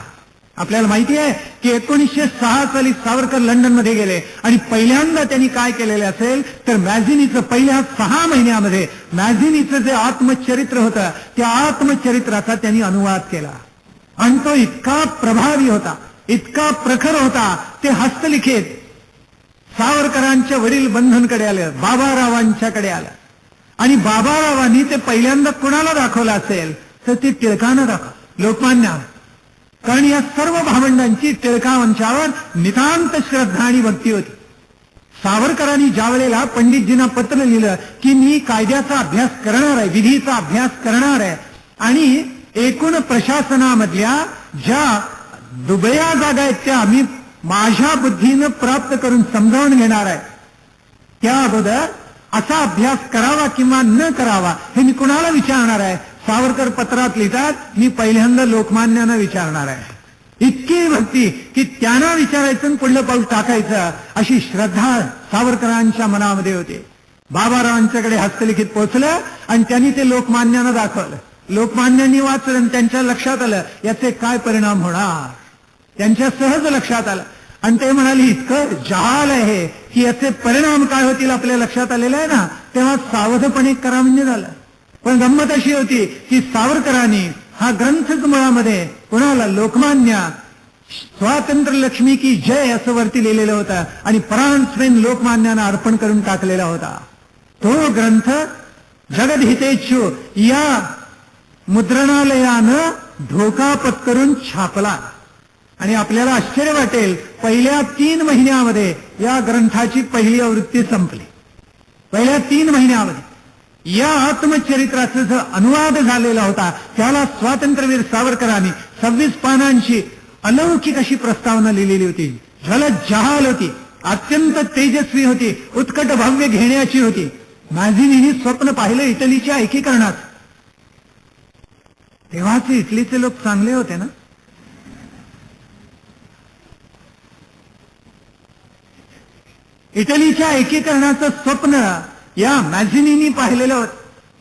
आपल्याला माहिती आहे की 1906 साली सावरकर लंडनमध्ये गेले आणि पहिल्यांदा त्यांनी काय केलेले असेल तर मॅझिनीचं पहिल्या 6 महिन्यामध्ये मॅझिनीचं जे आत्मचरित्र होतं त्या आत्मचरित्राचा त्यांनी अनुवाद केला आणि तो इतका प्रभावी होता, इतका प्रखर होता, ते हस्तलिखित सावरकरांच्या वडील बंधूंकडे आलं, बाबारावांच्याकडे आलं आणि बाबारावांनी ते पहिल्यांदा कुणाला दाखवलं असेल तर ते टिळकांना दाखवलं, लोकमान्य. कारण या सर्व भावंडांची टिळकांच्यावर नितांत श्रद्धा आणि भक्ती होती. सावरकरांनी ज्या वेळेला पंडितजींना पत्र लिहिलं की मी कायद्याचा अभ्यास करणार आहे, विधीचा अभ्यास करणार आहे आणि एकूण प्रशासनामधल्या ज्या दुबळ्या जागा आहेत त्या मी माझ्या बुद्धीनं प्राप्त करून समजावून घेणार आहे, त्या अगोदर असा अभ्यास करावा किंवा न करावा हे मी कुणाला विचारणार आहे. सावरकर पत्रात लिहितात, मी पहिल्यांदा लोकमान्यांना विचारणार आहे. इतकी भक्ती की त्यांना विचारायचं आणि पुढलं पाऊल टाकायचं अशी श्रद्धा सावरकरांच्या मनामध्ये होती. बाबारावांच्याकडे हस्तलिखित पोहोचलं आणि त्यांनी ते लोकमान्यांना दाखवलं. लोकमान्यांनी वाचलं आणि त्यांच्या लक्षात आलं याचे काय परिणाम होणार. त्यांच्या सहज लक्षात आलं आणि ते म्हणाले इतकं जहाल आहे की याचे परिणाम काय होतील आपल्या लक्षात आलेलं आहे ना. तेव्हा सावधपणे करा म्हणजे झालं. पण गंमत अशी होती की सावरकरांनी हा ग्रंथच मुळामध्ये कुणाला लोकमान्य स्वातंत्र्य लक्ष्मी की जय असं वरती लिहिलेलं होतं आणि प्राणस्वेन लोकमान्यांना अर्पण करून टाकलेला होता. तो ग्रंथ जगदहितेच्छू या मुद्रणालयानं धोका पत्करून छापला आणि आपल्याला आश्चर्य वाटेल पहिल्या 3 महिन्यामध्ये या ग्रंथाची पहिली आवृत्ती संपली. पहिल्या 3 महिन्यामध्ये या आत्मचरित्राचा जो अनुवाद झालेला होता त्याला स्वातंत्र्यवीर सावरकरांनी 26 पानांची अलौकिक अशी प्रस्तावना लिहिलेली होती. जलद जहाल होती, अत्यंत तेजस्वी होती, उत्कट भव्य घेण्याची होती. मॅझिनीने स्वप्न पाहिलं इटलीच्या एकीकरणात. तेव्हाचे इटलीचे लोक चांगले होते ना. इटलीच्या एकीकरणाचं स्वप्न या मॅझिनीनी पाहिलेलं होतं.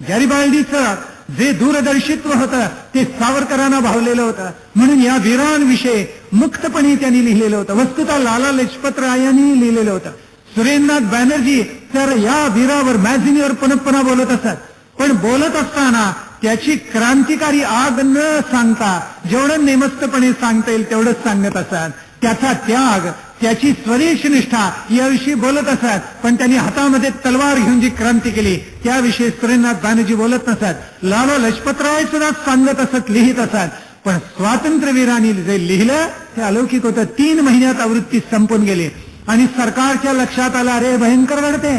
गॅरिबाल्डीचं जे दूरदर्शित्व होतं ते सावरकरांना भावलेलं होतं म्हणून या वीरांविषयी मुक्तपणे त्यांनी लिहिलेलं होतं. वस्तुतः लाला लजपत रायांनी लिहिलेलं होतं. सुरेंद्रनाथ बॅनर्जी तर या वीरावर मॅझिनीवर पुनः बोलत असत, पण बोलत असताना त्याची क्रांतिकारी आग न सांगता जेवढं नेमस्तपणे सांगता येईल तेवढंच सांगत असत. त्याचा त्याग, त्याची स्वदेश निष्ठा याविषयी बोलत असत, पण त्यांनी हातामध्ये तलवार घेऊन जी क्रांती केली त्याविषयी सुरेंद्रनाथ बानर्जी बोलत नसत. लाला लजपतराय सुद्धा सांगत असत, लिहित असत. पण स्वातंत्र्यवीरांनी जे लिहिलं ते अलौकिक होतं. 3 महिन्यात आवृत्ती संपून गेली आणि सरकारच्या लक्षात आलं, अरे भयंकर घडते.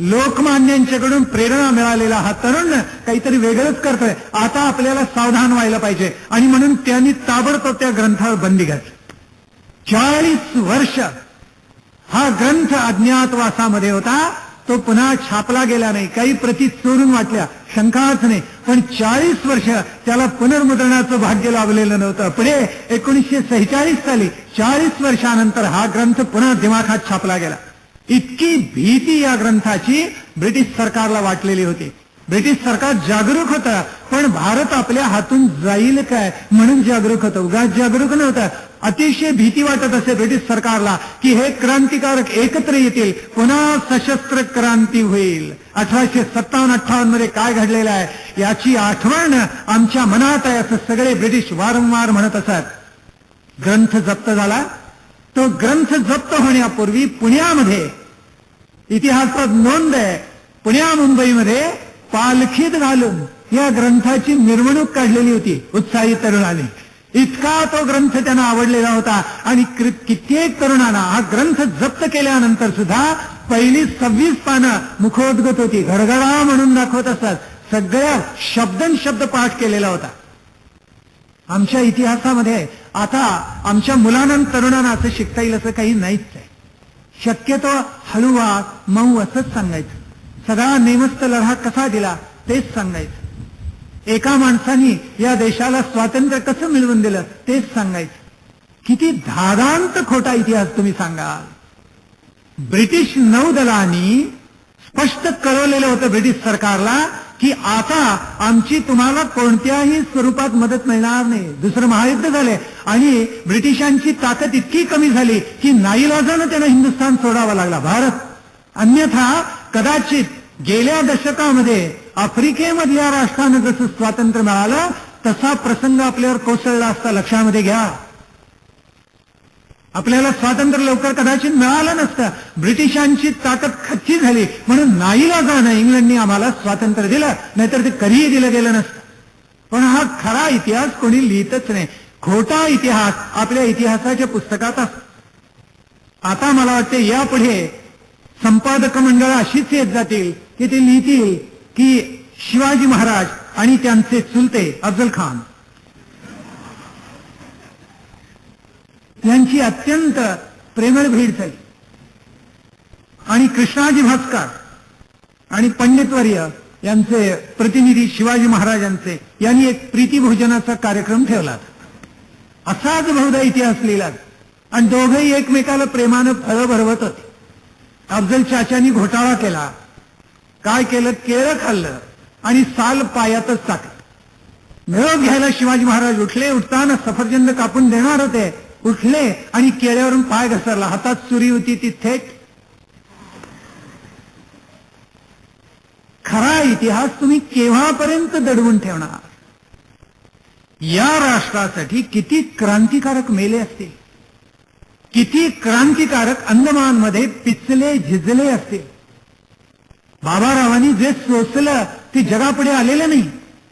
लोकमान्यांच्याकडून प्रेरणा मिळालेला हा तरुण काहीतरी वेगळंच करतोय, आता आपल्याला सावधान व्हायला पाहिजे. आणि म्हणून त्यांनी ताबडतोब त्या ग्रंथावर बंदी घातली. 40 वर्ष हा ग्रंथ अज्ञातवासामध्ये होता. तो पुन्हा छापला गेला नाही, काही प्रती चोरून वाटल्या, शंकाच नाही. पण 40 वर्ष त्याला पुनर्मुद्रणाचं भाग्य लाभलेलं नव्हतं. पुढे 1946 साली 40 वर्षानंतर हा ग्रंथ पुन्हा दिमाखात छापला गेला. इतकी भीती या ग्रंथाची ब्रिटिश सरकारला वाटलेली होती. ब्रिटिश सरकार जागरूक होतं, पण भारत आपल्या हातून जाईल काय म्हणून जागरूक होतं, उगाच जागरूक नव्हतं. अतिशय भीती वाटत असे ब्रिटिश सरकारला की हे क्रांतिकारक एकत्र येतील, पुन्हा सशस्त्र क्रांती होईल. 1857-58 मध्ये काय घडलेलं आहे याची आठवण आमच्या मनात आहे, असं सगळे ब्रिटिश वारंवार म्हणत असत. ग्रंथ जप्त झाला. तो ग्रंथ जप्त होण्यापूर्वी पुण्यामध्ये इतिहासात नोंद आहे, पुण्या मुंबईमध्ये पालखीत घालून या ग्रंथाची मिरवणूक काढलेली होती उत्साही तरुणाने. इतका तो ग्रंथ त्यांना आवडलेला होता. आणि कित्येक तरुणांना हा ग्रंथ जप्त केल्यानंतर सुद्धा पहिली 26 पानं मुखोद्गत होती, घडघडा म्हणून दाखवत असतात. सगळ्या शब्द पाठ केलेला होता. आमच्या इतिहासामध्ये आता आमच्या मुलांना तरुणांना असं शिकता येईल असं काही नाहीच आहे. शक्यतो हळूवार मऊ असंच सांगायचं. सगळा नेमस्त लढा कसा दिला तेच सांगायचं. एका माणसाने या देशाला स्वातंत्र्य कसं मिळवून दिलं तेच सांगायचं. किती धादांत खोटा इतिहास तुम्ही सांगाल. ब्रिटिश नौदलांनी स्पष्ट कळवलेलं होतं ब्रिटिश सरकारला की आता आमची तुम्हाला कोणत्याही स्वरूपात मदत मिळणार नाही. दुसरं महायुद्ध झाले आणि ब्रिटिशांची ताकद इतकी कमी झाली की नाईलाजानं त्यांना हिंदुस्थान सोडावा लागला, भारत. अन्यथा कदाचित गेल्या दशकामध्ये आफ्रिकेमधल्या राष्ट्रानं जसं स्वातंत्र्य मिळालं तसा प्रसंग आपल्यावर कोसळला असता. लक्षामध्ये घ्या, आपल्याला स्वातंत्र्य लवकर कदाचित मिळालं नसतं. ब्रिटिशांची ताकद खच्ची झाली म्हणून नाईलाजानं इंग्लंडने आम्हाला स्वातंत्र्य दिलं, नाहीतर ते कधीही दिलं गेलं नसतं. पण हा खरा इतिहास कोणी लिहितच नाही. खोटा इतिहास आपल्या इतिहासाच्या पुस्तकात असतो. आता मला वाटते यापुढे संपादक मंडळ अशीच येत जातील की ते लिहितील की शिवाजी महाराज आणि त्यांचे चुलते अफजल खान यांची अत्यंत प्रेमळ भेट झाली आणि कृष्णाजी भास्कर आणि पंडितवर्य यांचे प्रतिनिधी शिवाजी महाराजांचे यांनी एक प्रीतिभोजनाचा कार्यक्रम ठेवला. असाच बहुधा इतिहास लिहिला आणि दोघंही एकमेकाला प्रेमानं फळं भरवत होते. अफजल चाचांनी घोटाळा केला. काय केलं? केळं खाल्लं आणि साल पायातच टाकलं. निरोप घ्यायला शिवाजी महाराज उठले. उठताना सफरचंद कापून देणार होते. उठले आणि केळ्यावरून पाय घसरला. हातात सुरी होती ती थेट. खरा इतिहास तुम्ही केव्हापर्यंत दडवून ठेवणार? या राष्ट्रासाठी किती क्रांतिकारक मेले असतील, किती क्रांतिकारक अंदमानमध्ये पिचले झिजले असतील. बाबारावांनी जे सोसलं ते जगापुढे आलेलं नाही.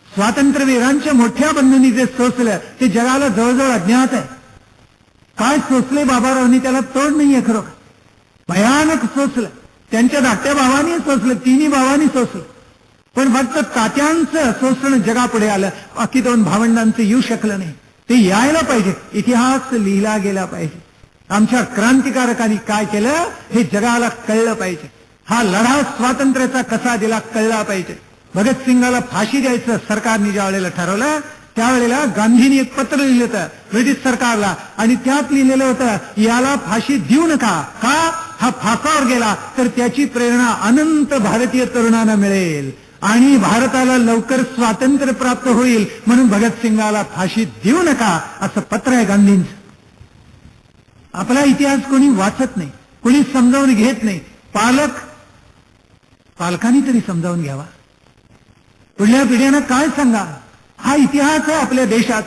स्वातंत्र्यवीरांच्या मोठ्या बंधूंनी जे सोसलं ते जगाला जवळजवळ अज्ञात आहे. काय सोसले बाबारावांनी त्याला तोड नाहीये खरोखर. भयानक सोसलं. त्यांच्या धाकट्या भावानी सोसलं, तिन्ही भावांनी सोसलं. पण फक्त तात्यांचं शोषण जगापुढे आलं, बाकी 2 भावंडांचं येऊ शकलं नाही. ते यायला पाहिजे. इतिहास लिहिला गेला पाहिजे. आमच्या क्रांतिकारकांनी काय केलं हे जगाला कळलं पाहिजे. हा लढा स्वातंत्र्याचा कसा दिला कळला पाहिजे. भगतसिंगाला फाशी द्यायचं सरकारने ज्या वेळेला ठरवलं त्यावेळेला गांधींनी एक पत्र लिहिलं होतं ब्रिटिश सरकारला आणि त्यात लिहिलेलं होतं याला फाशी देऊ नका. का? हा फासावर गेला तर त्याची प्रेरणा अनंत भारतीय तरुणांना मिळेल आणि भारताला लवकर स्वातंत्र्य प्राप्त होईल, म्हणून भगतसिंगाला फाशी देऊ नका असं पत्र आहे गांधींचं. आपला इतिहास कोणी वाचत नाही, कोणी समजावून घेत नाही. पालकांनी तरी समजावून घ्यावा. पुढल्या पिढ्यांना काय सांगा? हा इतिहास आहे आपल्या देशात.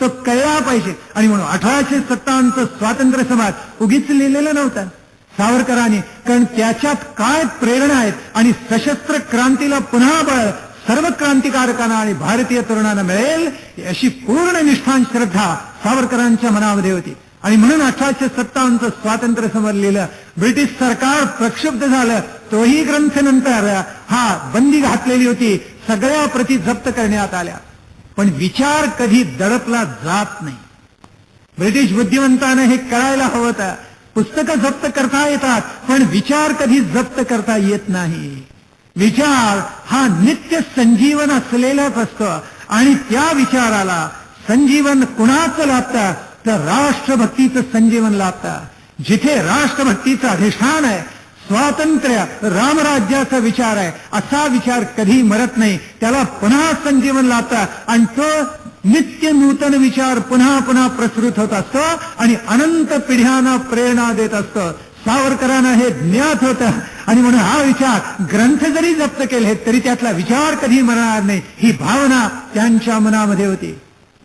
तो कळला पाहिजे. आणि म्हणून 1857 स्वातंत्र्य समाज उगीच लिहिलेलं नव्हतं सावरकरांनी, कारण त्याच्यात काय प्रेरणा आहेत आणि सशस्त्र क्रांतीला पुन्हा बळ सर्व क्रांतिकारकांना आणि भारतीय तरुणांना मिळेल अशी पूर्ण निष्ठान श्रद्धा सावरकरांच्या मनामध्ये होती. आणि म्हणून 1857 स्वातंत्र्य समर लिहिलं. ब्रिटिश सरकार प्रक्षुब्ध झालं. तोही ग्रंथ नंतर बंदी घातलेली होती, सगळ्या प्रती जप्त करण्यात आल्या. पण विचार कधी दडपला जात नाही. ब्रिटिश बुद्धिमंतांना हे कळायला हवं होतं. पुस्तकं जप्त करता येतात, पण विचार कधी जप्त करता येत नाही. विचार हा नित्य संजीवन असलेलाच असतो. आणि त्या विचाराला संजीवन कुणाचं लाभतं तर राष्ट्रभक्तीचं संजीवन लाभतं. जिथे राष्ट्रभक्तीचं अधिष्ठान आहे, स्वातंत्र्य रामराज्याचा विचार आहे, असा विचार कधी मरत नाही, त्याला पुन्हा संजीवन लाभतं. आणि तो नित्य नूतन विचार पुन्हा पुन्हा प्रसृत होत असतो आणि अनंत पिढ्यांना प्रेरणा देत असतो. सावरकरांना हे ज्ञात होतं. आणि म्हणून हा विचार ग्रंथ जरी जप्त केले तरी त्यातला विचार कधी मरणार नाही, ही भावना त्यांच्या मनामध्ये होती.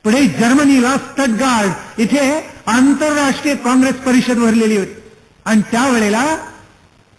पुढे जर्मनीला स्टटगार्ड इथे आंतरराष्ट्रीय काँग्रेस परिषद भरलेली होती. आणि त्यावेळेला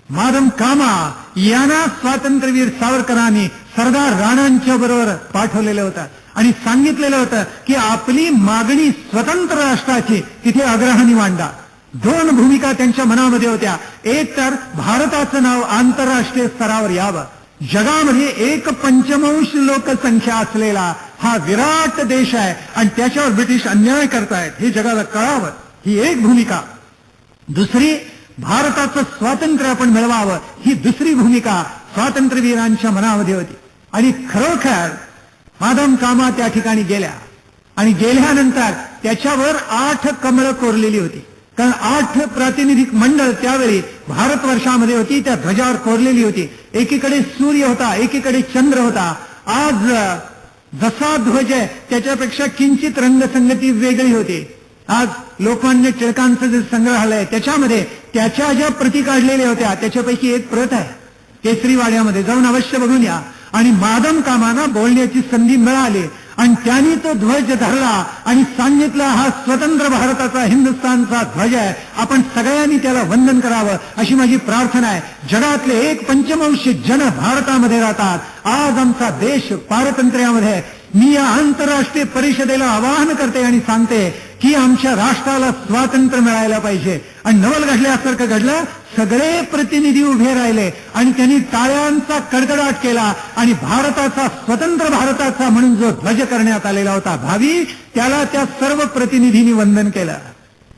माधव कामा यांना स्वातंत्र्यवीर सावरकरांनी सरदार राणांच्या बरोबर पाठवलेलं होतं आणि सांगितलेलं होतं की आपली मागणी स्वतंत्र राष्ट्राची तिथे अग्रहाने मांडा. दोन भूमिका त्यांच्या मनामध्ये होत्या. एक तर भारताचं नाव आंतरराष्ट्रीय स्तरावर यावं. जगामध्ये 1/5 लोकसंख्या असलेला हा विराट देश आहे आणि त्याच्यावर ब्रिटिश अन्याय करतायत हे जगाला कळावं, ही एक भूमिका. दुसरी, भारताचं स्वातंत्र्य आपण मिळवावं, ही दुसरी भूमिका स्वातंत्र्यवीरांच्या मनामध्ये होती. आणि खरोखर माधव कामा त्या ठिकाणी गेल्या आणि गेल्यानंतर त्याच्यावर 8 कमळं कोरलेली होती. कारण 8 प्रातिनिधिक मंडळ त्यावेळी भारतवर्षामध्ये होती, त्या ध्वजावर कोरलेली होती. एकीकडे सूर्य होता, एकीकडे चंद्र होता. आज जसा ध्वज आहे त्याच्यापेक्षा किंचित रंगसंगती वेगळी होती. आज लोकमान्य टिळकांचं जे संग्रहालय त्याच्यामध्ये त्याच्या ज्या प्रती काढलेल्या होत्या त्याच्यापैकी एक प्रत आहे. केसरीवाड्यामध्ये जाऊन अवश्य बघून या. आणि माधव कामांना बोलण्याची संधी मिळाली आणि त्यांनी तो ध्वज धरला आणि सांगितलं हा स्वतंत्र भारताचा हिंदुस्थानचा ध्वज आहे, आपण सगळ्यांनी त्याला वंदन करावं अशी माझी प्रार्थना आहे. जगातले 1/5 जन भारतामध्ये राहतात. आज आमचा देश पारतंत्र्यामध्ये. मी या आंतरराष्ट्रीय परिषदेला आवाहन करते आणि सांगते की आमच्या राष्ट्राला स्वातंत्र्य मिळायला पाहिजे. आणि नवल घडल्यासारखं घडलं. सगळे प्रतिनिधी उभे राहिले आणि त्यांनी टाळ्यांचा कडकडाट केला आणि भारताचा स्वतंत्र भारताचा म्हणून जो ध्वज करण्यात आलेला होता भावी, त्याला त्या सर्व प्रतिनिधींनी वंदन केलं.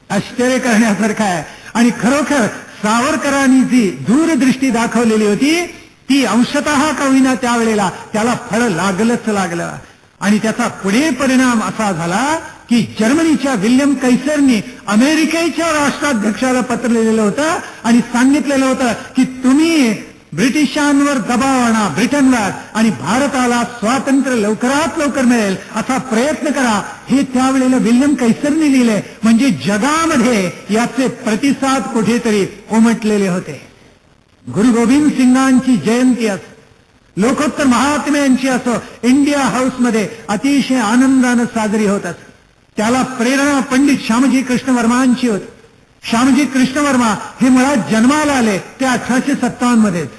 आश्चर्य करण्यासारखं आहे. आणि खरोखर सावरकरांनी जी दूरदृष्टी दाखवलेली होती ती अंशतः का होईना त्यावेळेला त्याला फळ लागलं. आणि त्याचा पुढे परिणाम असा झाला की जर्मनीच्या विल्यम कैसरनी अमेरिकेच्या राष्ट्राध्यक्षाला पत्र लिहिलेलं होतं आणि सांगितलेलं होतं की तुम्ही ब्रिटिशांवर दबाव आणा, ब्रिटनवर, आणि भारताला स्वातंत्र्य लवकरात लवकर मिळेल असा प्रयत्न करा. हे त्यावेळेला विल्यम कैसरनी लिहिले. म्हणजे जगामध्ये याचे प्रतिसाद कुठेतरी उमटलेले होते. गुरु गोविंद सिंगांची जयंती असो, लोकोत्तर महात्म्यांची असो, इंडिया हाऊसमध्ये अतिशय आनंदानं साजरी होत असते. त्याला प्रेरणा पंडित श्यामजी कृष्ण वर्मांची होती. श्यामजी कृष्ण वर्मा हे मुळात जन्माला आले ते 1857 मध्येच.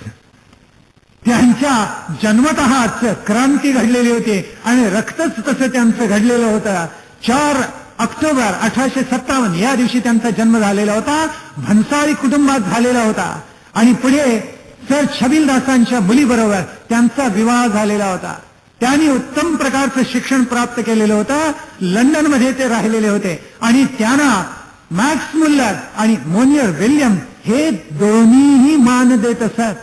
त्यांच्या जन्मतःच क्रांती घडलेली होती आणि रक्तच तसं त्यांचं घडलेलं होतं. 4 ऑक्टोबर 1857 या दिवशी त्यांचा जन्म झालेला होता. भन्साळी कुटुंबात झालेला होता. आणि पुढे सर छबिलदासांच्या मुलीबरोबर त्यांचा विवाह झालेला होता. त्यांनी उत्तम प्रकारचं शिक्षण प्राप्त केलेलं होतं. लंडनमध्ये ते राहिलेले होते आणि त्यांना मॅक्स मुल्लर आणि मोनियर विल्यम हे दोन्हीही मान देत असत.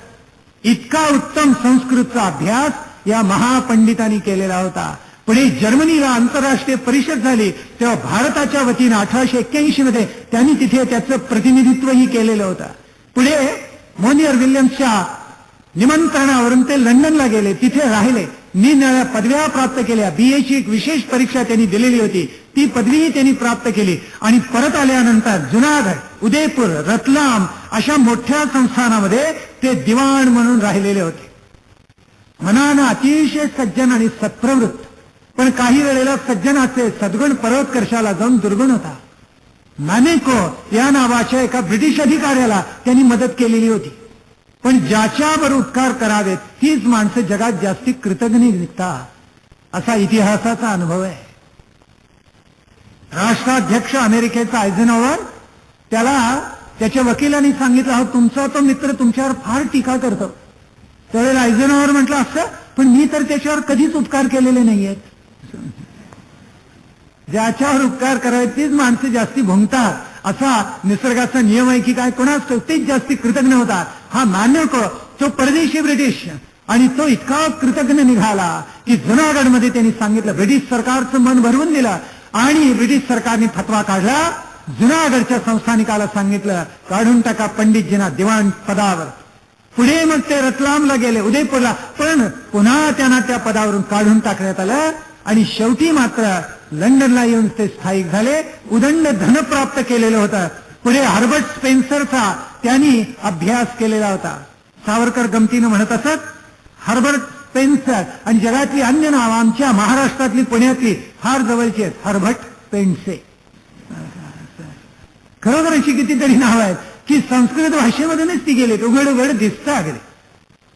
इतका उत्तम संस्कृतचा अभ्यास या महापंडितांनी केलेला होता. पुढे जर्मनीला आंतरराष्ट्रीय परिषद झाली तेव्हा भारताच्या वतीनं 1881 मध्ये त्यांनी तिथे त्याचं प्रतिनिधित्वही केलेलं होतं. पुढे मोनियर विल्यम्सच्या निमंत्रणावरून ते लंडनला गेले, तिथे राहिले, निरनिराळ्या पदव्या प्राप्त केल्या. बीएची एक विशेष परीक्षा त्यांनी दिलेली होती, ती पदवीही त्यांनी प्राप्त केली. आणि परत आल्यानंतर जुनागड, उदयपूर, रतलाम अशा मोठ्या संस्थानामध्ये ते दिवाण म्हणून राहिलेले होते. मनानं अतिशय सज्जन आणि सत्प्रवृत्त, पण काही वेळेला सज्जनाचे सद्गुण पर्वतकर्षाला जाऊन दुर्गुण होता. मॅनेको या नावाच्या एका ब्रिटिश अधिकाऱ्याला त्यांनी मदत केलेली होती. पण ज्याच्यावर उपकार करावेत तीच माणसं जगात जास्ती कृतज्ञ निघतात, असा इतिहासाचा अनुभव आहे. राष्ट्राध्यक्ष अमेरिकेचा आयझेनहॉवर, त्याला त्याच्या वकिलांनी सांगितलं, अहो तुमचा तो मित्र तुमच्यावर फार टीका करतो. त्यावेळेला आयझेनहॉवर म्हटलं, असं पण मी तर त्याच्यावर कधीच उपकार केलेले नाहीयेत. ज्याच्यावर उपकार करावे तीच माणसं जास्ती भुंकतात, असा निसर्गाचा नियम आहे की काय कोणाच, तेच जास्ती कृतज्ञ होतात. हा मॅनेको तो परदेशी ब्रिटिश, आणि तो इतका कृतज्ञ निघाला की जुनागडमध्ये त्यांनी सांगितलं, ब्रिटिश सरकारचं मन भरवून दिलं आणि ब्रिटिश सरकारने फतवा काढला. जुनागडच्या संस्थानिकाला सांगितलं, काढून टाका पंडितजींना दिवाण पदावर. पुढे मग ते रतलामला गेले, उदयपूरला, पण पुन्हा त्यांना त्या पदावरून काढून टाकण्यात आलं. आणि शेवटी मात्र लंडनला येऊन ते स्थायिक झाले. उदंड धन प्राप्त केलेलं होतं. पुढे हर्बर्ट स्पेन्सरचा त्यांनी अभ्यास केलेला होता. सावरकर गमतीनं म्हणत असत, हर्बर्ट स्पेन्सर आणि जगातली अन्य नाव आमच्या महाराष्ट्रातली पुण्यातली फार जवळची आहेत. हर्बर्ट पेन्से, खरोखर अशी कितीतरी नाव आहेत की संस्कृत भाषेमधूनच ती गेलेत. उघड उघड दिसतं अगदी.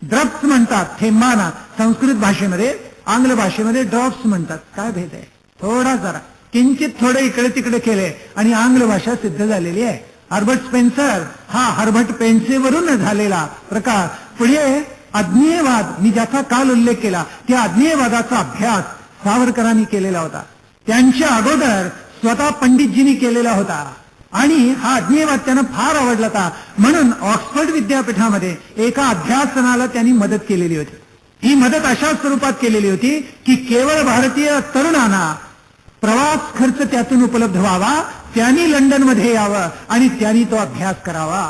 ड्रॉप्स म्हणतात थेंबाना संस्कृत भाषेमध्ये, आंग्ल भाषेमध्ये ड्रॉप्स म्हणतात. काय भेद आहे? थोडा जरा किंचित थोडे इकडे तिकडे केले आणि आंग्ल भाषा सिद्ध झालेली आहे. हर्बर्ट स्पेन्सर हा हर्बर्ट पेन्सेवरून झालेला प्रकार. पुढे आज्ञेयवाद, मी ज्याचा काल उल्लेख केला, त्या आज्ञेयवादाचा अभ्यास सावरकरांनी केलेला होता. त्यांच्या अगोदर स्वतः पंडितजींनी केलेला होता आणि हा आज्ञेयवाद त्यांना फार आवडला होता. म्हणून ऑक्सफर्ड विद्यापीठामध्ये एका अध्यासनाला त्यांनी मदत केलेली होती. ही मदत अशा स्वरूपात केलेली होती की केवळ भारतीय तरुणांना प्रवास खर्च त्यातून उपलब्ध व्हावा, त्यांनी लंडनमध्ये यावं आणि त्यांनी तो अभ्यास करावा.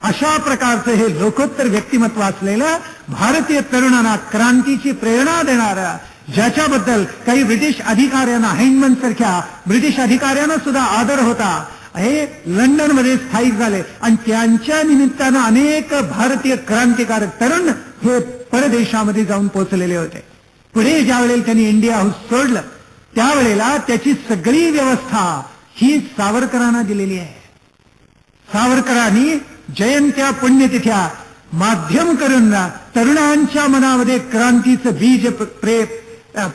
अशा प्रकारचं हे लोकोत्तर व्यक्तिमत्व असलेलं भारतीय तरुणांना क्रांतीची प्रेरणा देणारं, ज्याच्याबद्दल काही ब्रिटिश अधिकाऱ्यांना, हाइंडमन सारख्या ब्रिटिश अधिकाऱ्यांना सुद्धा आदर होता, हे लंडनमध्ये स्थायिक झाले. आणि त्यांच्या निमित्तानं अनेक भारतीय क्रांतिकारक तरुण हे परदेशामध्ये जाऊन पोहोचलेले होते. पुढे ज्यावेळेला त्यांनी इंडिया हाऊस सोडलं त्यावेळेला त्याची सगळी व्यवस्था ही सावरकरांना दिलेली आहे. सावरकरांनी जयंत्या पुण्यतिथ्या माध्यम करून तरुणांच्या मनामध्ये क्रांतीचं बीज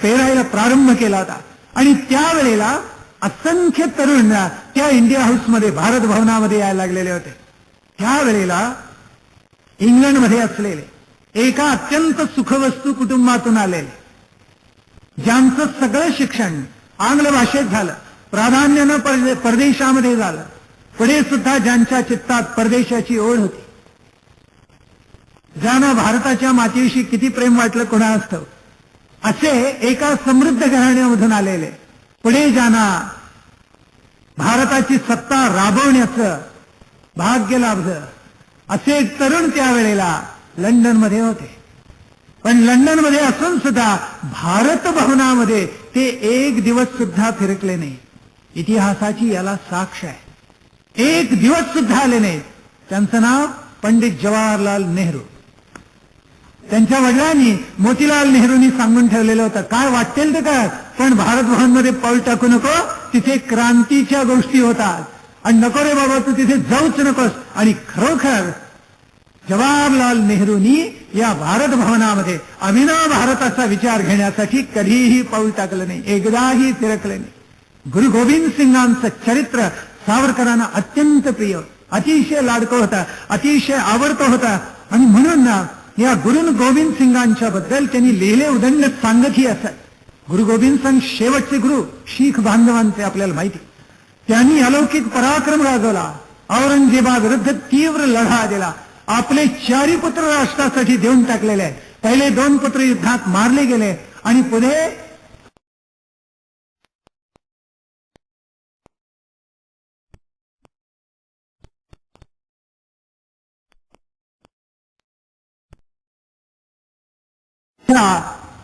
पेरायला प्रारंभ केला होता. आणि त्यावेळेला असंख्य तरुण त्या इंडिया हाऊसमध्ये, भारत भवनामध्ये यायला लागलेले होते. त्यावेळेला इंग्लंडमध्ये असलेले एका अत्यंत सुखवस्तू कुटुंबातून आलेले, ज्यांचं सगळं शिक्षण आंग्ल भाषेत झालं, प्राधान्यानं परदेशामध्ये झालं, पुढे सुद्धा ज्यांच्या चित्तात परदेशाची ओढ होती, ज्यांना भारताच्या मातीविषयी किती प्रेम वाटलं कोणास ठाऊक, असे एका समृद्ध घराण्यामधून आलेले, पुढे ज्यांना भारताची सत्ता राबवण्याचं भाग्य लाभलं, असे एक तरुण त्यावेळेला लंडनमध्ये होते. पण लंडनमध्ये असून सुद्धा भारत भवनामध्ये ते एक दिवस सुद्धा फिरकले नाही. इतिहासाची याला साक्ष आहे. एक दिवस सुद्धा आले नाहीत. त्यांचं नाव पंडित जवाहरलाल नेहरू. त्यांच्या वडिलांनी मोतीलाल नेहरूंनी सांगून ठेवलेलं होतं, काय वाटेल ते काय, पण भारत भवनमध्ये पाऊल टाकू नको, तिथे क्रांतीच्या गोष्टी होतात आणि नको रे बाबा तू तिथे जाऊच नकोस. आणि खरोखर जवाहरलाल नेहरूंनी या भारत भवनामध्ये अभिनव भारताचा विचार घेण्यासाठी कधीही पाऊल टाकलं नाही, एकदाही फिरकलं नाही. गुरु गोविंद सिंगांचं चरित्र सावरकरांना अत्यंत प्रिय, अतिशय लाडकं होतं, अतिशय आवडतं होतं. आणि म्हणून या गुरु गोविंद सिंगांच्या बद्दल त्यांनी लिहिले उदंड सांगतही असत. गुरु गोविंद सिंग शेवटचे गुरु शीख बांधवांचे आपल्याला माहिती. त्यांनी अलौकिक पराक्रम गाजवला, औरंगजेबाविरुद्ध तीव्र लढा दिला. आपले 4 पुत्र राष्ट्रासाठी देऊन टाकलेले आहेत. पहिले 2 पुत्र युद्धात मारले गेले आणि पुढे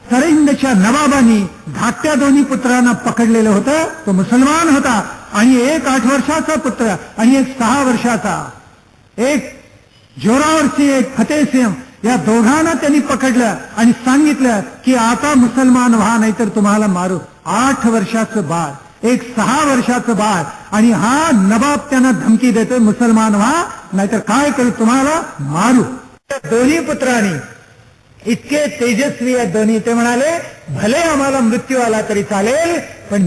सरहिंदच्या नवाबांनी धाकट्या 2 पुत्रांना पकडलेलं होतं. तो मुसलमान होता आणि एक 8 वर्षाचा पुत्र आणि एक 6 वर्षाचा, एक जोरावर सिंह, एक फतेह सिंह, या दोघांना त्यांनी पकडलं आणि सांगितलं की आता मुसलमान व्हा नाहीतर तुम्हाला मारू. 8 वर्षाचं बाळ, एक 6 वर्षाचं बाळ, आणि हा नवाब त्यांना धमकी देतोय मुसलमान व्हा नाहीतर काय करू तुम्हाला मारू. दोन्ही पुत्रांनी इतके तेजस्वी आहेत दोन्ही, ते म्हणाले भले आम्हाला मृत्यू आला तरी चालेल पण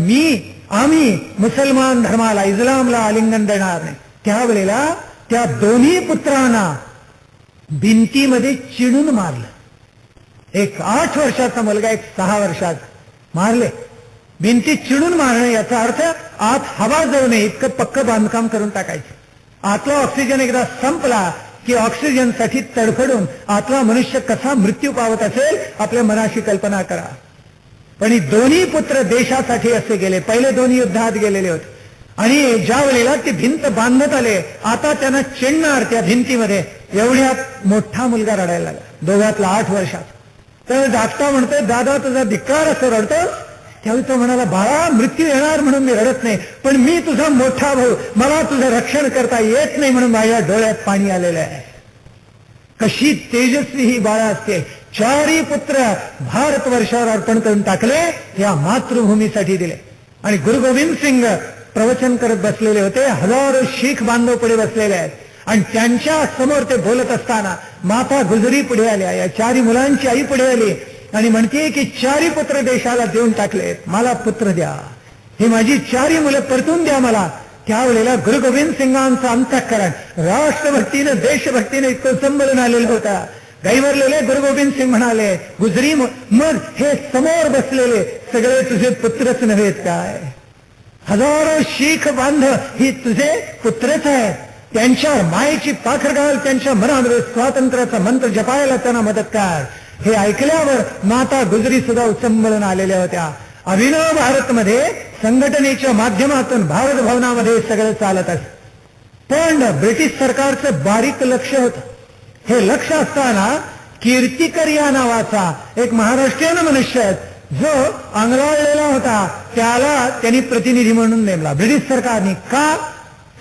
आम्ही मुसलमान धर्माला, इस्लामला आलिंगन देणार नाही. त्यावेळेला त्या दोन्ही पुत्रांना भिंतीमध्ये चिडून मारलं. एक 8 वर्षाचा मुलगा, एक 6 वर्षाचा, मारले. भिंतीत चिडून मारणं याचा अर्थ आत हवा जाऊ नये इतकं पक्कं बांधकाम करून टाकायचं. आतला ऑक्सिजन एकदा संपला की ऑक्सिजनसाठी तडफडून आतला मनुष्य कसा मृत्यू पावत असेल आपल्या मनाशी कल्पना करा. पण ही दोन्ही पुत्र देशासाठी असे गेले. पहिले दोन्ही युद्धात गेलेले होते आणि ज्या वेळेला ती भिंत बांधत आले, आता त्यांना चिडणार त्या भिंतीमध्ये, एवढ्यात मोठा मुलगा रडायला लागला, दोघातला 8 वर्षाचा. तर धाकटा म्हणतोय दादा तुझा धिक्कार, असं रडतोस? त्यावेळी तो म्हणाला बाळा मृत्यू येणार म्हणून मी रडत नाही, पण मी तुझा मोठा भाऊ, मला तुझं रक्षण करता येत नाही म्हणून माझ्या डोळ्यात पाणी आलेलं आहे. कशी तेजस्वी ही बाळा असते. 4ही पुत्र भारतवर्षावर अर्पण करून टाकले, या मातृभूमीसाठी दिले. आणि गुरु गोविंद सिंग प्रवचन करत बसलेले होते, हजारो शीख बांधव पुढे बसलेले आहेत आणि त्यांच्या समोर ते बोलत असताना माता गुजरी पुढे आल्या, या 4ही मुलांची आई पुढे आली आणि म्हणते की 4ही पुत्र देशाला देऊन टाकलेत, मला पुत्र द्या, ही माझी 4ही मुलं परतून द्या मला. त्यावेळेला गुरु गोविंद सिंगांचं अंतःकरण राष्ट्रभक्तीनं देशभक्तीनं इतकं संबळून आलेलं होता. गाईवरलेले गुरु गोविंद सिंग म्हणाले गुजरी मग हे समोर बसलेले सगळे तुझे पुत्रच नव्हेत काय? हजारो शीख बांधव ही तुझे पुत्रच आहे. त्यांच्यावर मायेची पाखर घाल, त्यांच्या मनामध्ये स्वातंत्र्याचा मंत्र जपायला त्यांना मदत कर. हे ऐकल्यावर माता गुजरी सुद्धा उचंबळून आलेल्या होत्या. अभिनव भारतमध्ये संघटनेच्या माध्यमातून भारत भवनामध्ये सगळं चालत असत. पण ब्रिटिश सरकारचं बारीक लक्ष होतं. हे लक्ष असताना कीर्तिकर या नावाचा एक महाराष्ट्रीयन मनुष्य जो आंगलाळलेला होता, त्याला त्यांनी प्रतिनिधी म्हणून नेमला ब्रिटिश सरकारने. का?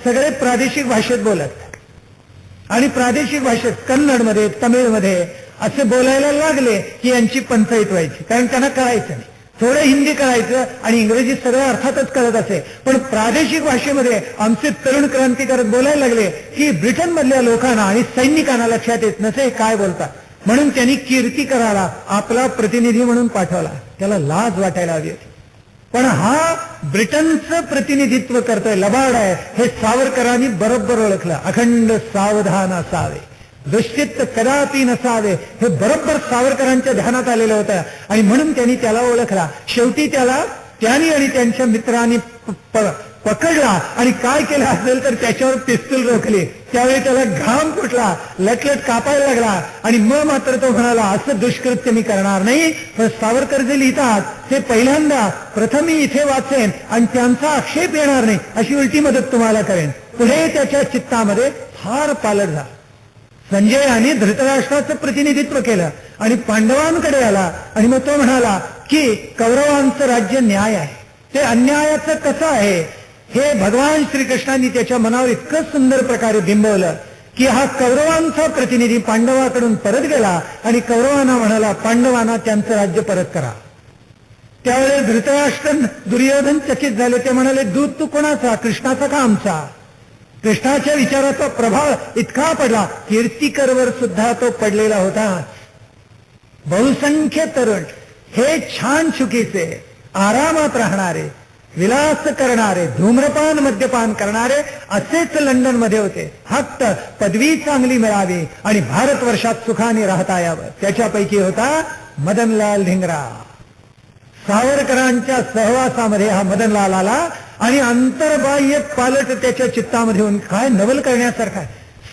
सगळे प्रादेशिक भाषेत बोलत आणि प्रादेशिक भाषेत कन्नडमध्ये, तमिळमध्ये असे बोलायला लागले की यांची पंचायत व्हायची, कारण त्यांना कळायचं नाही. थोडं हिंदी कळायचं आणि इंग्रजी सगळं अर्थातच कळत असे, पण प्रादेशिक भाषेमध्ये आमचे तरुण क्रांतिकारक बोलायला लागले की ब्रिटनमधल्या लोकांना आणि सैनिकांना लक्षात येत नसे काय बोलतात. म्हणून त्यांनी कीर्तिकराला आपला प्रतिनिधी म्हणून पाठवला. त्याला लाज वाटायला हवी होती, पण हा ब्रिटनचं प्रतिनिधित्व करतोय, लबाड आहे, हे सावरकरांनी बरोबर ओळखलं. अखंड सावधान असावे, दुश्चित्त कदापि नसावे, हे बरोबर सावरकरांच्या ध्यानात आलेलं होतं आणि म्हणून त्यांनी त्याला ओळखला. शेवटी त्यांनी आणि त्यांच्या मित्रांनी पकडला आणि काय केलं असेल तर त्याच्यावर पिस्तूल रोखली. त्यावेळी त्याला घाम फुटला, लटलट कापायला लागला आणि मग मात्र तो म्हणाला असं दुष्कृत्य मी करणार नाही. पण सावरकर जे लिहितात ते पहिल्यांदा प्रथम मी इथे वाचेन आणि त्यांचा आक्षेप येणार नाही अशी उलटी मदत तुम्हाला करेन. पुढे त्याच्या चित्तामध्ये फार पालट झाला. संजयाने धृतराष्ट्राचं प्रतिनिधित्व केलं आणि पांडवांकडे आला आणि मग तो म्हणाला की कौरवांचं राज्य न्याय आहे, ते अन्यायाचं कसं आहे हे भगवान श्रीकृष्णांनी त्याच्या मनावर इतकं सुंदर प्रकारे बिंबवलं की हा कौरवांचा प्रतिनिधी पांडवाकडून परत गेला आणि कौरवांना म्हणाला पांडवांना त्यांचं राज्य परत करा. त्यावेळेस धृतराष्ट्र, दुर्योधन चकित झाले. ते म्हणाले दूत तू कोणाचा, कृष्णाचा का आमचा? कृष्णाच्या विचाराचा प्रभाव इतका पडला, कीर्तिकरवर सुद्धा तो पडलेला होता. बहुसंख्य तरुण हे छान चुकीचे, आरामात राहणारे, विलास करणारे, धूम्रपान मद्यपान करणारे असेच लंडन मध्ये होते. फक्त पदवी चांगली मिळावी आणि भारतवर्षात सुखाने राहता यावं. त्याच्यापैकी होता मदनलाल धिंगरा. सावरकरांच्या सहवासामध्ये हा मदनलाल आला आणि अंतर्बाह्य पालट त्याच्या चित्तामध्ये होऊन काय नवल करण्यासारखं आहे.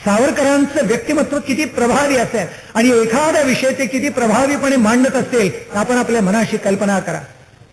सावरकरांचं व्यक्तिमत्व किती प्रभावी असेल आणि एखादा विषय ते किती प्रभावीपणे मांडत असतील आपण आपल्या मनाशी कल्पना करा.